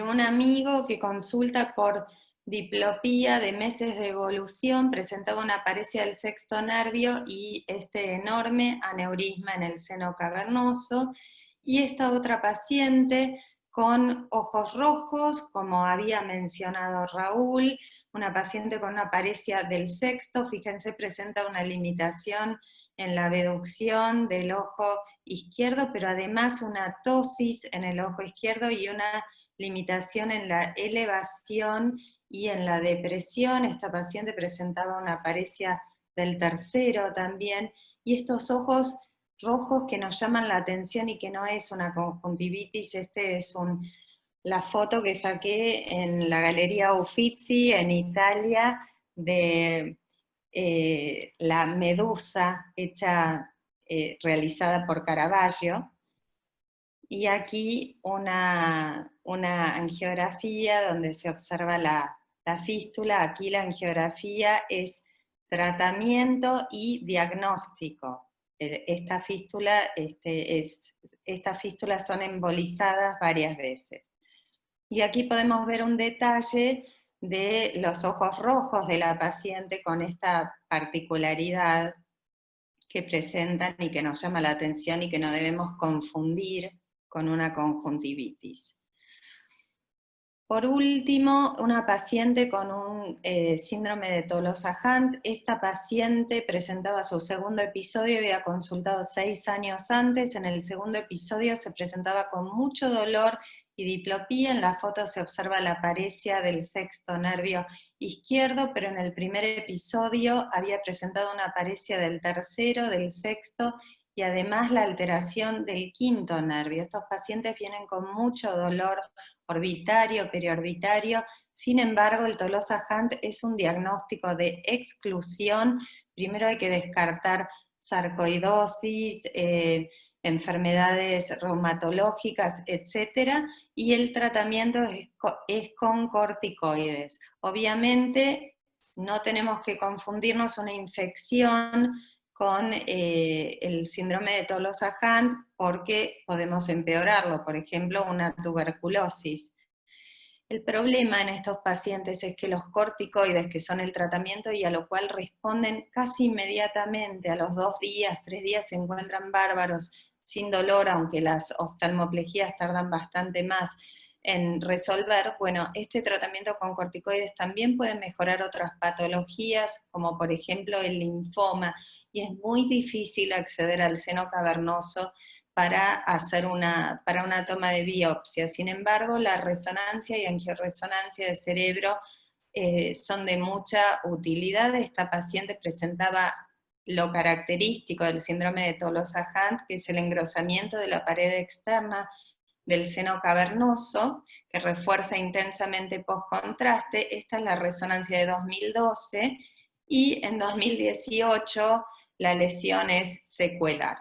Speaker 7: un amigo, que consulta por diplopía de meses de evolución, presentaba una paresia del sexto nervio y este enorme aneurisma en el seno cavernoso. Y esta otra paciente con ojos rojos, como había mencionado Raúl, una paciente con una paresia del sexto, fíjense, presenta una limitación en la deducción del ojo izquierdo, pero además una ptosis en el ojo izquierdo y una limitación en la elevación y en la depresión. Esta paciente presentaba una paresia del tercero también, y estos ojos rojos que nos llaman la atención y que no es una conjuntivitis. Este es la foto que saqué en la Galería Uffizi en Italia de la medusa realizada por Caravaggio, y aquí una angiografía donde se observa la fístula. Aquí la angiografía es tratamiento y diagnóstico. Estas fístulas son embolizadas varias veces. Y aquí podemos ver un detalle de los ojos rojos de la paciente con esta particularidad que presentan y que nos llama la atención y que no debemos confundir con una conjuntivitis. Por último, una paciente con un síndrome de Tolosa-Hunt. Esta paciente presentaba su segundo episodio, había consultado 6 años antes. En el segundo episodio se presentaba con mucho dolor y diplopía. En la foto se observa la paresia del sexto nervio izquierdo, pero en el primer episodio había presentado una paresia del tercero, del sexto, y además la alteración del quinto nervio. Estos pacientes vienen con mucho dolor orbitario, periorbitario. Sin embargo, el Tolosa-Hunt es un diagnóstico de exclusión. Primero hay que descartar sarcoidosis, enfermedades reumatológicas, etc. Y el tratamiento es con corticoides. Obviamente no tenemos que confundirnos una infección con el síndrome de Tolosa-Hunt, porque podemos empeorarlo, por ejemplo, una tuberculosis. El problema en estos pacientes es que los corticoides, que son el tratamiento y a lo cual responden casi inmediatamente, a los 2 días, 3 días se encuentran bárbaros, sin dolor, aunque las oftalmoplejías tardan bastante más en resolver. Bueno, este tratamiento con corticoides también puede mejorar otras patologías, como por ejemplo el linfoma, y es muy difícil acceder al seno cavernoso para hacer una toma de biopsia. Sin embargo, la resonancia y angioresonancia de cerebro son de mucha utilidad. Esta paciente presentaba lo característico del síndrome de Tolosa-Hunt, que es el engrosamiento de la pared externa del seno cavernoso, que refuerza intensamente post-contraste. Esta es la resonancia de 2012, y en 2018 la lesión es secuelar.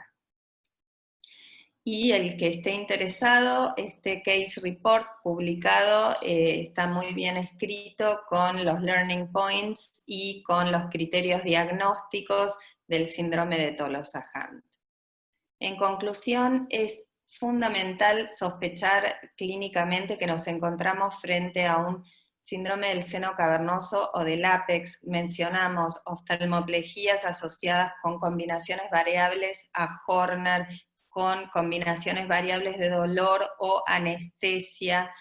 Speaker 7: Y el que esté interesado, este case report publicado está muy bien escrito con los learning points y con los criterios diagnósticos del síndrome de Tolosa-Hunt. En conclusión, es fundamental sospechar clínicamente que nos encontramos frente a un síndrome del seno cavernoso o del ápex. Mencionamos oftalmoplejías asociadas con combinaciones variables a Horner, con combinaciones variables de dolor o anestesia,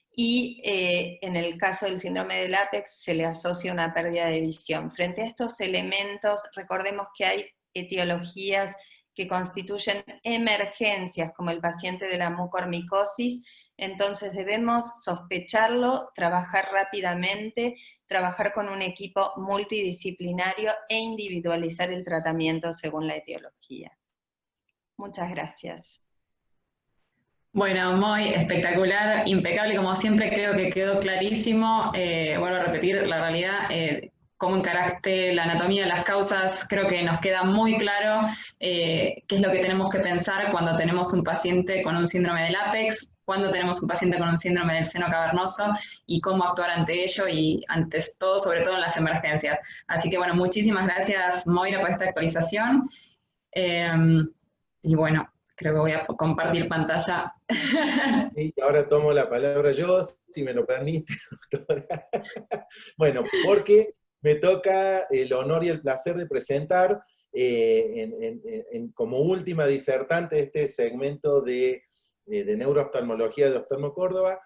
Speaker 7: y en el caso del síndrome del ápex se le asocia una pérdida de visión. Frente a estos elementos, recordemos que hay etiologías que constituyen emergencias, como el paciente de la mucormicosis, entonces debemos sospecharlo, trabajar rápidamente, trabajar con un equipo multidisciplinario e individualizar el tratamiento según la etiología. Muchas gracias.
Speaker 1: Bueno, muy espectacular, impecable, como siempre creo que quedó clarísimo. Vuelvo a repetir, la realidad, cómo encaraste la anatomía de las causas, creo que nos queda muy claro qué es lo que tenemos que pensar cuando tenemos un paciente con un síndrome del ápex, cuando tenemos un paciente con un síndrome del seno cavernoso, y cómo actuar ante ello, y ante todo, sobre todo en las emergencias. Así que bueno, muchísimas gracias, Moira, por esta actualización. Y bueno, creo que voy a compartir pantalla.
Speaker 2: Sí, ahora tomo la palabra yo, si me lo permite, doctora. Bueno, porque me toca el honor y el placer de presentar como última disertante de este segmento de neurooftalmología de Oftalmo Córdoba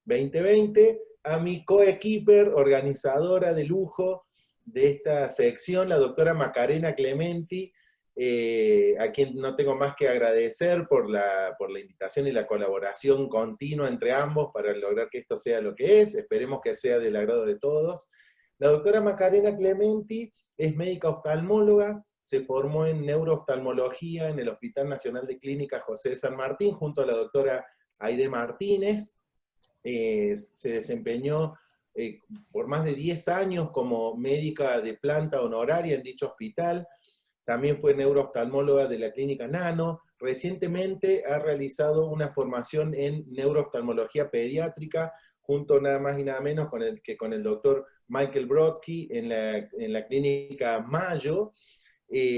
Speaker 2: 2020, a mi coequiper, organizadora de lujo de esta sección, la doctora Macarena Clementi, a quien no tengo más que agradecer por la invitación y la colaboración continua entre ambos para lograr que esto sea lo que es. Esperemos que sea del agrado de todos. La doctora Macarena Clementi es médica oftalmóloga, se formó en neurooftalmología en el Hospital Nacional de Clínica José de San Martín, junto a la doctora Aide Martínez. Se desempeñó por más de 10 años como médica de planta honoraria en dicho hospital. También fue neurooftalmóloga de la Clínica Nano. Recientemente ha realizado una formación en neurooftalmología pediátrica, junto nada más y nada menos con el doctor Michael Brodsky en la Clínica Mayo.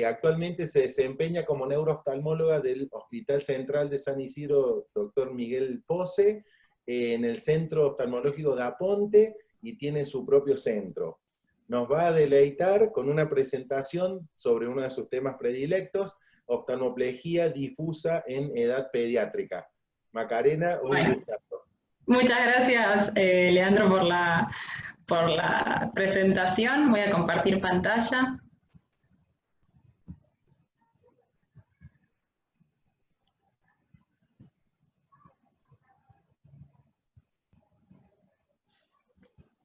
Speaker 2: Actualmente se desempeña como neurooftalmóloga del Hospital Central de San Isidro, doctor Miguel Pose, en el Centro Oftalmológico de Aponte, y tiene su propio centro. Nos va a deleitar con una presentación sobre uno de sus temas predilectos, oftalmoplegia difusa en edad pediátrica. Macarena, un gustazo.
Speaker 1: Muchas gracias, Leandro, por la presentación. Voy a compartir pantalla.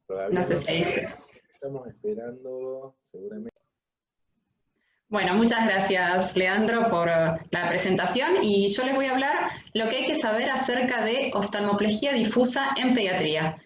Speaker 2: Todavía
Speaker 1: no sé si dice.
Speaker 2: Estamos esperando, seguramente.
Speaker 1: Bueno, muchas gracias, Leandro, por la presentación, y yo les voy a hablar lo que hay que saber acerca de oftalmoplegia difusa en pediatría.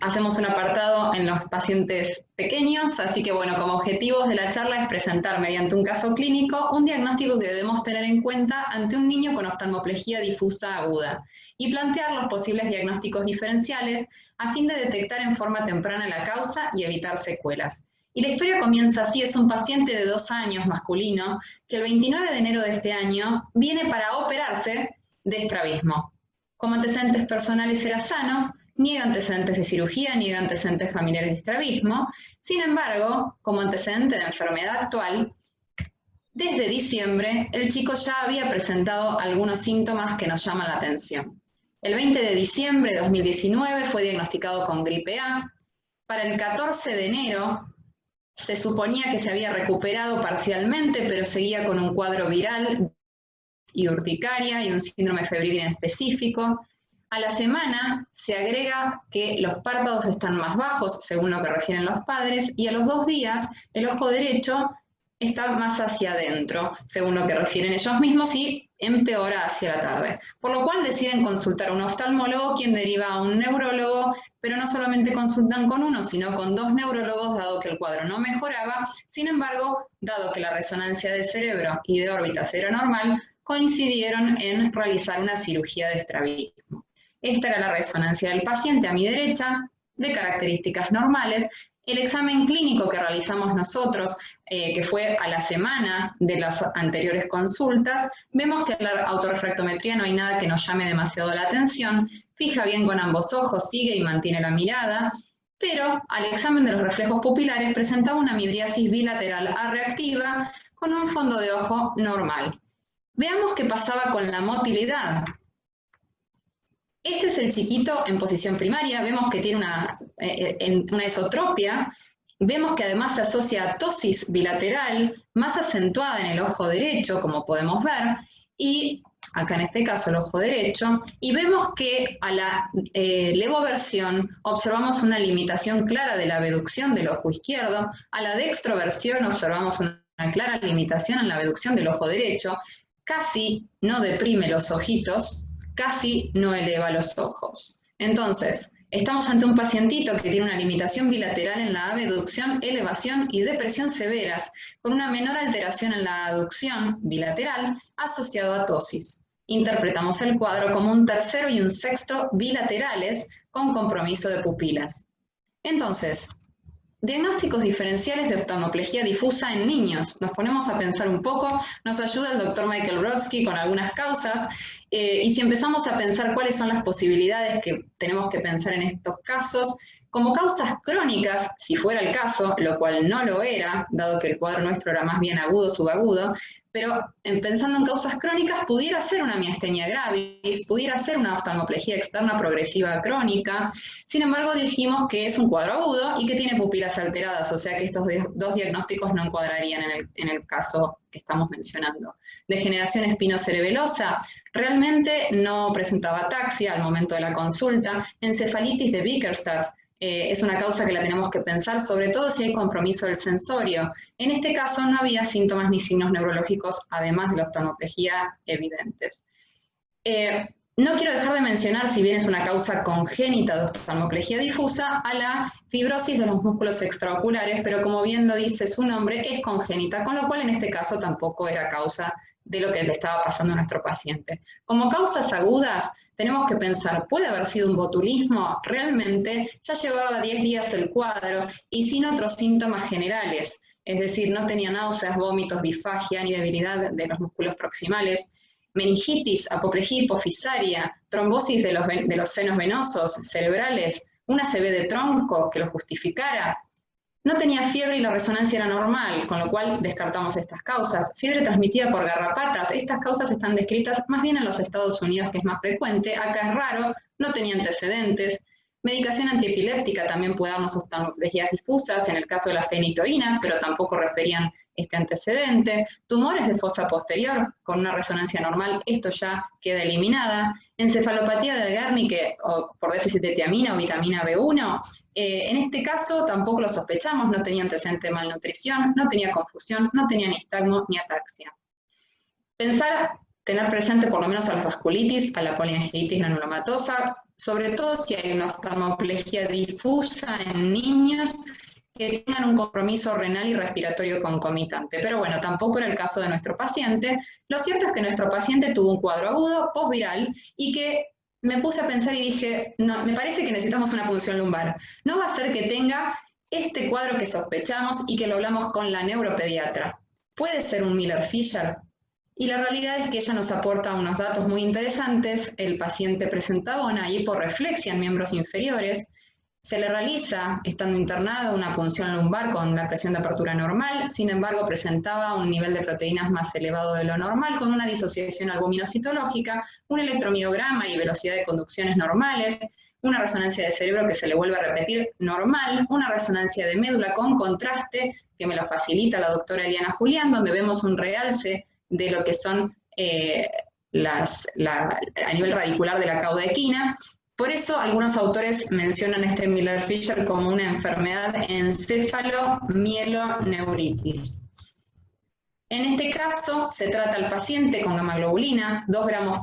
Speaker 1: Hacemos un apartado en los pacientes pequeños, así que bueno, como objetivos de la charla es presentar mediante un caso clínico un diagnóstico que debemos tener en cuenta ante un niño con oftalmoplegia difusa aguda, y plantear los posibles diagnósticos diferenciales a fin de detectar en forma temprana la causa y evitar secuelas. Y la historia comienza así. Es un paciente de 2 años, masculino, que el 29 de enero de este año viene para operarse de estrabismo. Como antecedentes personales era sano, niega antecedentes de cirugía, niega antecedentes familiares de estrabismo. Sin embargo, como antecedente de enfermedad actual, desde diciembre el chico ya había presentado algunos síntomas que nos llaman la atención. El 20 de diciembre de 2019 fue diagnosticado con gripe A. Para el 14 de enero se suponía que se había recuperado parcialmente, pero seguía con un cuadro viral y urticaria y un síndrome febril inespecífico. A la semana se agrega que los párpados están más bajos, según lo que refieren los padres, y a los 2 días el ojo derecho está más hacia adentro, según lo que refieren ellos mismos, y empeora hacia la tarde. Por lo cual deciden consultar a un oftalmólogo, quien deriva a un neurólogo, pero no solamente consultan con uno, sino con 2 neurólogos, dado que el cuadro no mejoraba. Sin embargo, dado que la resonancia de cerebro y de órbitas era normal, coincidieron en realizar una cirugía de estrabismo. Esta era la resonancia del paciente a mi derecha, de características normales. El examen clínico que realizamos nosotros, que fue a la semana de las anteriores consultas, vemos que en la autorrefractometría no hay nada que nos llame demasiado la atención, fija bien con ambos ojos, sigue y mantiene la mirada, pero al examen de los reflejos pupilares presentaba una midriasis bilateral arreactiva con un fondo de ojo normal. Veamos qué pasaba con la motilidad. Este es el chiquito en posición primaria, vemos que tiene una esotropia, vemos que además se asocia a ptosis bilateral más acentuada en el ojo derecho, como podemos ver, y acá en este caso el ojo derecho, y vemos que a la levoversión observamos una limitación clara de la abducción del ojo izquierdo, a la dextroversión observamos una clara limitación en la abducción del ojo derecho, casi no deprime los ojitos, casi no eleva los ojos. Entonces, estamos ante un pacientito que tiene una limitación bilateral en la abducción, elevación y depresión severas, con una menor alteración en la aducción bilateral asociado a ptosis. Interpretamos el cuadro como un tercero y un sexto bilaterales con compromiso de pupilas. Entonces, diagnósticos diferenciales de oftalmoplegia difusa en niños. Nos ponemos a pensar un poco, nos ayuda el doctor Michael Brodsky con algunas causas, y si empezamos a pensar cuáles son las posibilidades que tenemos que pensar en estos casos, como causas crónicas, si fuera el caso, lo cual no lo era, dado que el cuadro nuestro era más bien agudo, subagudo, pero pensando en causas crónicas, pudiera ser una miastenia gravis, pudiera ser una oftalmoplegia externa progresiva crónica. Sin embargo, dijimos que es un cuadro agudo y que tiene pupilas alteradas, o sea que estos 2 diagnósticos no encuadrarían en el caso que estamos mencionando. Degeneración espinocerebelosa, realmente no presentaba ataxia al momento de la consulta. Encefalitis de Bickerstaff, es una causa que la tenemos que pensar, sobre todo si hay compromiso del sensorio. En este caso no había síntomas ni signos neurológicos, además de la oftalmoplegia, evidentes. No quiero dejar de mencionar, si bien es una causa congénita de oftalmoplegia difusa, a la fibrosis de los músculos extraoculares, pero como bien lo dice su nombre, es congénita, con lo cual en este caso tampoco era causa de lo que le estaba pasando a nuestro paciente. Como causas agudas, tenemos que pensar, ¿puede haber sido un botulismo? Realmente ya llevaba 10 días el cuadro y sin otros síntomas generales, es decir, no tenía náuseas, vómitos, disfagia ni debilidad de los músculos proximales, meningitis, apoplejía hipofisaria, trombosis de los senos venosos, cerebrales, una ACV de tronco que lo justificara. No tenía fiebre y la resonancia era normal, con lo cual descartamos estas causas. Fiebre transmitida por garrapatas, estas causas están descritas más bien en los Estados Unidos, que es más frecuente, acá es raro, no tenía antecedentes. Medicación antiepiléptica también puede darnos oftalmoplegias difusas, en el caso de la fenitoína, pero tampoco referían este antecedente. Tumores de fosa posterior, con una resonancia normal, esto ya queda eliminada. Encefalopatía de Wernicke, o por déficit de tiamina o vitamina B1, en este caso tampoco lo sospechamos, no tenía antecedente de malnutrición, no tenía confusión, no tenía ni nistagmo ni ataxia. Tener presente por lo menos a la vasculitis, a la poliangiitis granulomatosa, sobre todo si hay una oftalmoplegia difusa en niños que tengan un compromiso renal y respiratorio concomitante. Pero bueno, tampoco era el caso de nuestro paciente. Lo cierto es que nuestro paciente tuvo un cuadro agudo, postviral, y que me puse a pensar y dije, no, me parece que necesitamos una punción lumbar. No va a ser que tenga este cuadro que sospechamos y que lo hablamos con la neuropediatra. ¿Puede ser un Miller-Fisher? Y la realidad es que ella nos aporta unos datos muy interesantes. El paciente presentaba una hiporreflexia en miembros inferiores. Se le realiza, estando internado, una punción lumbar con la presión de apertura normal. Sin embargo, presentaba un nivel de proteínas más elevado de lo normal, con una disociación albuminocitológica, un electromiograma y velocidad de conducciones normales, una resonancia de cerebro que se le vuelve a repetir normal, una resonancia de médula con contraste, que me lo facilita la doctora Eliana Julián, donde vemos un realce de lo que son a nivel radicular de la cauda equina. Por eso algunos autores mencionan este Miller-Fisher como una enfermedad encéfalo-mieloneuritis. En este caso, se trata al paciente con gamaglobulina, 2 gramos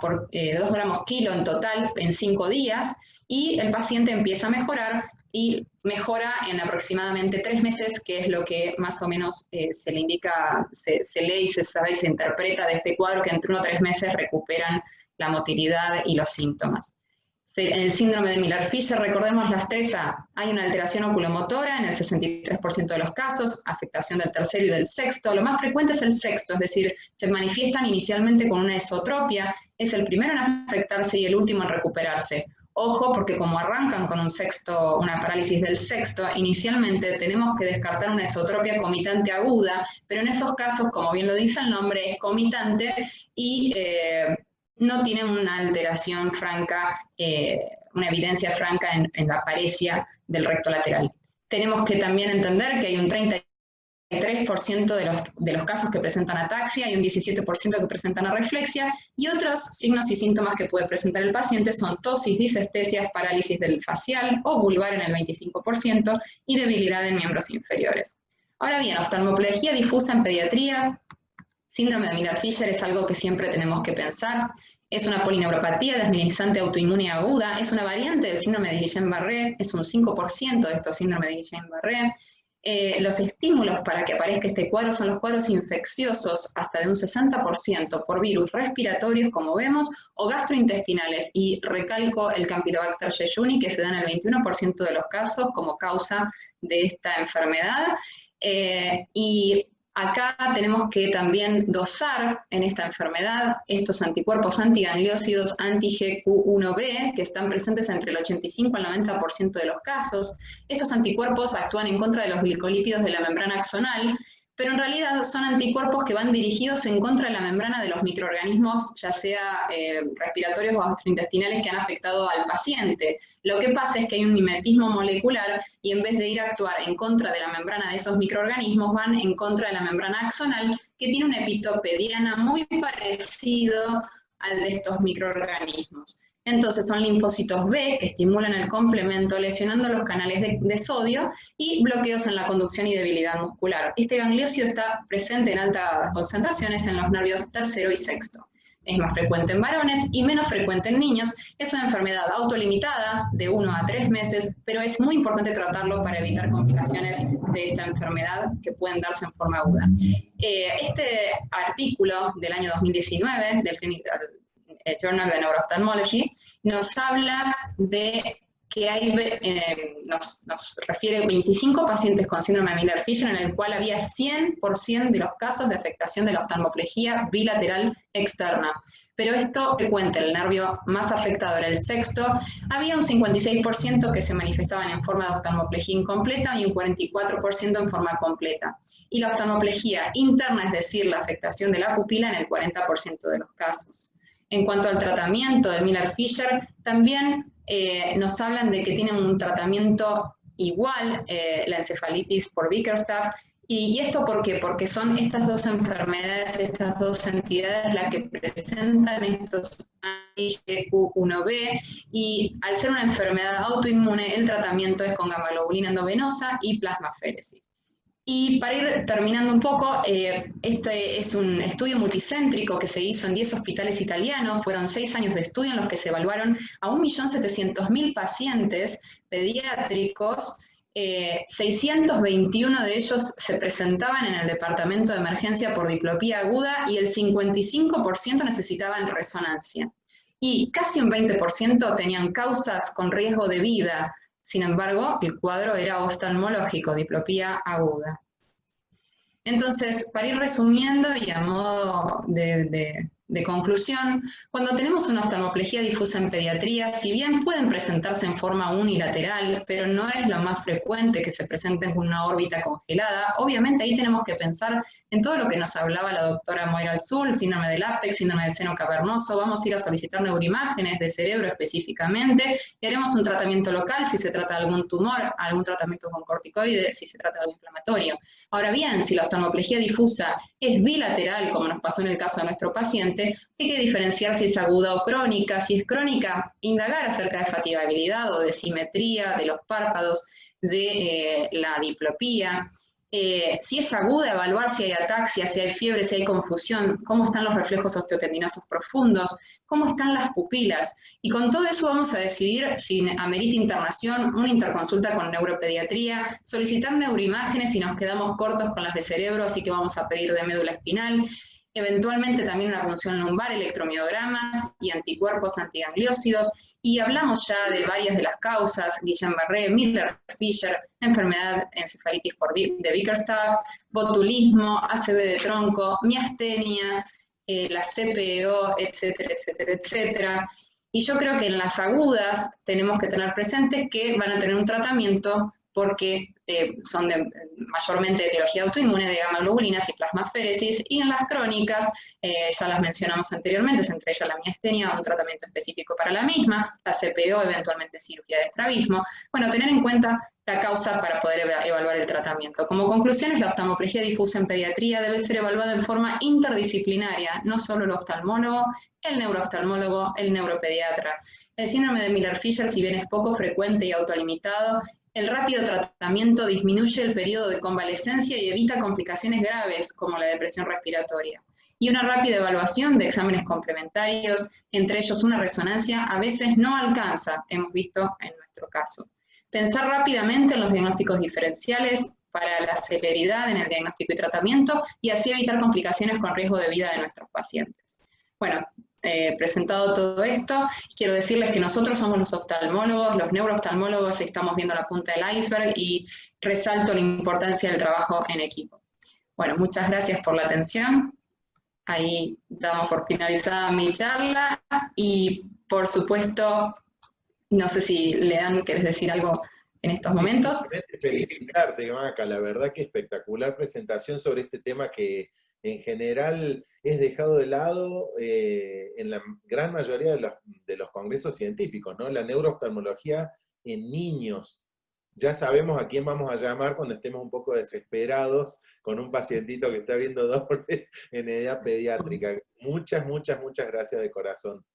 Speaker 1: kilo en total en 5 días, y el paciente empieza a mejorar, y mejora en aproximadamente 3 meses, que es lo que más o menos se le indica, se lee y se sabe y se interpreta de este cuadro, que entre 1 o 3 meses recuperan la motilidad y los síntomas. En el síndrome de Miller-Fisher, recordemos las 3A, hay una alteración oculomotora en el 63% de los casos, afectación del tercero y del sexto. Lo más frecuente es el sexto, es decir, se manifiestan inicialmente con una esotropia, es el primero en afectarse y el último en recuperarse. Ojo, porque como arrancan con una parálisis del sexto, inicialmente tenemos que descartar una esotropia comitante aguda, pero en esos casos, como bien lo dice el nombre, es comitante y no tienen una alteración franca, una evidencia franca en la paresia del recto lateral. Tenemos que también entender que hay un 33% de los casos que presentan ataxia y un 17% que presentan arreflexia, y otros signos y síntomas que puede presentar el paciente son tosis, disestesias, parálisis del facial o vulvar en el 25% y debilidad en miembros inferiores. Ahora bien, oftalmoplegia difusa en pediatría, síndrome de Miller-Fisher es algo que siempre tenemos que pensar. Es una polineuropatía desmielizante autoinmune aguda, es una variante del síndrome de Guillain-Barré, es un 5% de estos síndromes de Guillain-Barré. Los estímulos para que aparezca este cuadro son los cuadros infecciosos, hasta de un 60% por virus respiratorios, como vemos, o gastrointestinales, y recalco el Campylobacter jejuni, que se da en el 21% de los casos como causa de esta enfermedad. Y acá tenemos que también dosar en esta enfermedad estos anticuerpos antigangliósidos anti-GQ1B, que están presentes entre el 85 al 90% de los casos. Estos anticuerpos actúan en contra de los glicolípidos de la membrana axonal, pero en realidad son anticuerpos que van dirigidos en contra de la membrana de los microorganismos, ya sea respiratorios o gastrointestinales, que han afectado al paciente. Lo que pasa es que hay un mimetismo molecular y en vez de ir a actuar en contra de la membrana de esos microorganismos, van en contra de la membrana axonal, que tiene un epitope diana muy parecido al de estos microorganismos. Entonces son linfocitos B que estimulan el complemento lesionando los canales de sodio y bloqueos en la conducción y debilidad muscular. Este gangliósido está presente en altas concentraciones en los nervios tercero y sexto. Es más frecuente en varones y menos frecuente en niños. Es una enfermedad autolimitada de 1 a 3 meses, pero es muy importante tratarlo para evitar complicaciones de esta enfermedad que pueden darse en forma aguda. Este artículo del año 2019 del Journal of Neuro-Ophthalmology nos habla de que hay, nos refiere 25 pacientes con síndrome de Miller-Fisher, en el cual había 100% de los casos de afectación de la oftalmoplegia bilateral externa. Pero esto frecuente, el nervio más afectado era el sexto, había un 56% que se manifestaban en forma de oftalmoplegia incompleta y un 44% en forma completa. Y la oftalmoplegia interna, es decir, la afectación de la pupila, en el 40% de los casos. En cuanto al tratamiento de Miller-Fisher, también nos hablan de que tienen un tratamiento igual, la encefalitis por Bickerstaff. ¿Y esto por qué? Porque son estas dos enfermedades, estas dos entidades las que presentan estos anti-GQ1B, y al ser una enfermedad autoinmune, el tratamiento es con gamma-globulina endovenosa y plasmaféresis. Y para ir terminando un poco, este es un estudio multicéntrico que se hizo en 10 hospitales italianos. Fueron 6 años de estudio en los que se evaluaron a 1.700.000 pacientes pediátricos. 621 de ellos se presentaban en el departamento de emergencia por diplopía aguda y el 55% necesitaban resonancia. Y casi un 20% tenían causas con riesgo de vida. Sin embargo, el cuadro era oftalmológico, diplopía aguda. Entonces, para ir resumiendo y a modo de conclusión, cuando tenemos una oftalmoplegia difusa en pediatría, si bien pueden presentarse en forma unilateral, pero no es lo más frecuente que se presenten con una órbita congelada, obviamente ahí tenemos que pensar en todo lo que nos hablaba la doctora Moira Alzul, síndrome del ápex, síndrome del seno cavernoso. Vamos a ir a solicitar neuroimágenes de cerebro específicamente y haremos un tratamiento local si se trata de algún tumor, algún tratamiento con corticoides, si se trata de algo inflamatorio. Ahora bien, si la oftalmoplegia difusa es bilateral, como nos pasó en el caso de nuestro paciente, hay que diferenciar si es aguda o crónica. Si es crónica, indagar acerca de fatigabilidad o de simetría de los párpados, de la diplopía. Si es aguda, evaluar si hay ataxia, si hay fiebre, si hay confusión, cómo están los reflejos osteotendinosos profundos, cómo están las pupilas. Y con todo eso vamos a decidir si amerita internación, una interconsulta con neuropediatría, solicitar neuroimágenes si nos quedamos cortos con las de cerebro, así que vamos a pedir de médula espinal, eventualmente también una punción lumbar, electromiogramas y anticuerpos antigangliósidos. Y hablamos ya de varias de las causas: Guillain-Barré, Miller-Fisher, enfermedad encefalitis de Bickerstaff, botulismo, ACV de tronco, miastenia, la CPO, etcétera, etcétera, etcétera. Y yo creo que en las agudas tenemos que tener presentes que van a tener un tratamiento porque son mayormente de etiología autoinmune, de gamma-globulinas y plasmaféresis, y en las crónicas, ya las mencionamos anteriormente, entre ellas la miastenia, un tratamiento específico para la misma, la CPO, eventualmente cirugía de estrabismo. Bueno, tener en cuenta la causa para poder evaluar el tratamiento. Como conclusiones, la oftalmoplegia difusa en pediatría debe ser evaluada en forma interdisciplinaria, no solo el oftalmólogo, el neurooftalmólogo, el neuropediatra. El síndrome de Miller-Fisher, si bien es poco frecuente y autolimitado, el rápido tratamiento disminuye el periodo de convalescencia y evita complicaciones graves como la depresión respiratoria. Y una rápida evaluación de exámenes complementarios, entre ellos una resonancia, a veces no alcanza, hemos visto en nuestro caso. Pensar rápidamente en los diagnósticos diferenciales para la celeridad en el diagnóstico y tratamiento, y así evitar complicaciones con riesgo de vida de nuestros pacientes. Bueno, presentado todo esto, quiero decirles que nosotros somos los oftalmólogos, los neurooftalmólogos, estamos viendo la punta del iceberg y resalto la importancia del trabajo en equipo. Bueno, muchas gracias por la atención. Ahí damos por finalizada mi charla y, por supuesto, no sé si Lean, ¿querés decir algo en estos momentos?
Speaker 2: Felicitarte, Maca, la verdad que espectacular presentación sobre este tema que en general es dejado de lado en la gran mayoría de los congresos científicos, ¿no? La neurooftalmología en niños. Ya sabemos a quién vamos a llamar cuando estemos un poco desesperados con un pacientito que está viendo doble en edad pediátrica. Muchas, muchas, muchas gracias de corazón.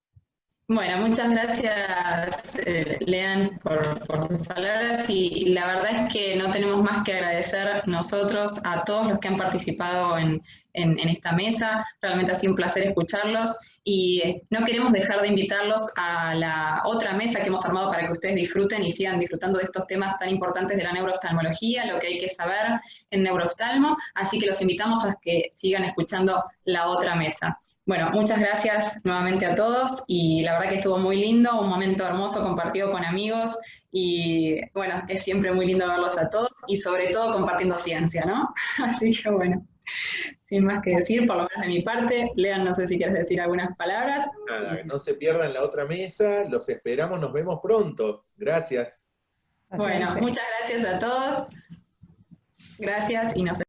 Speaker 1: Bueno, muchas gracias, Lean, por sus palabras, y la verdad es que no tenemos más que agradecer nosotros a todos los que han participado en esta mesa. Realmente ha sido un placer escucharlos, y no queremos dejar de invitarlos a la otra mesa que hemos armado para que ustedes disfruten y sigan disfrutando de estos temas tan importantes de la neurooftalmología, lo que hay que saber en neurooftalmo, así que los invitamos a que sigan escuchando la otra mesa. Bueno, muchas gracias nuevamente a todos, y la verdad que estuvo muy lindo, un momento hermoso compartido con amigos, y bueno, es siempre muy lindo verlos a todos, y sobre todo compartiendo ciencia, ¿no? Así que bueno, sin más que decir, por lo menos de mi parte. Lean, no sé si quieres decir algunas palabras.
Speaker 2: Nada, no se pierdan la otra mesa, los esperamos, nos vemos pronto. Gracias.
Speaker 1: Bueno, muchas gracias a todos. Gracias y nos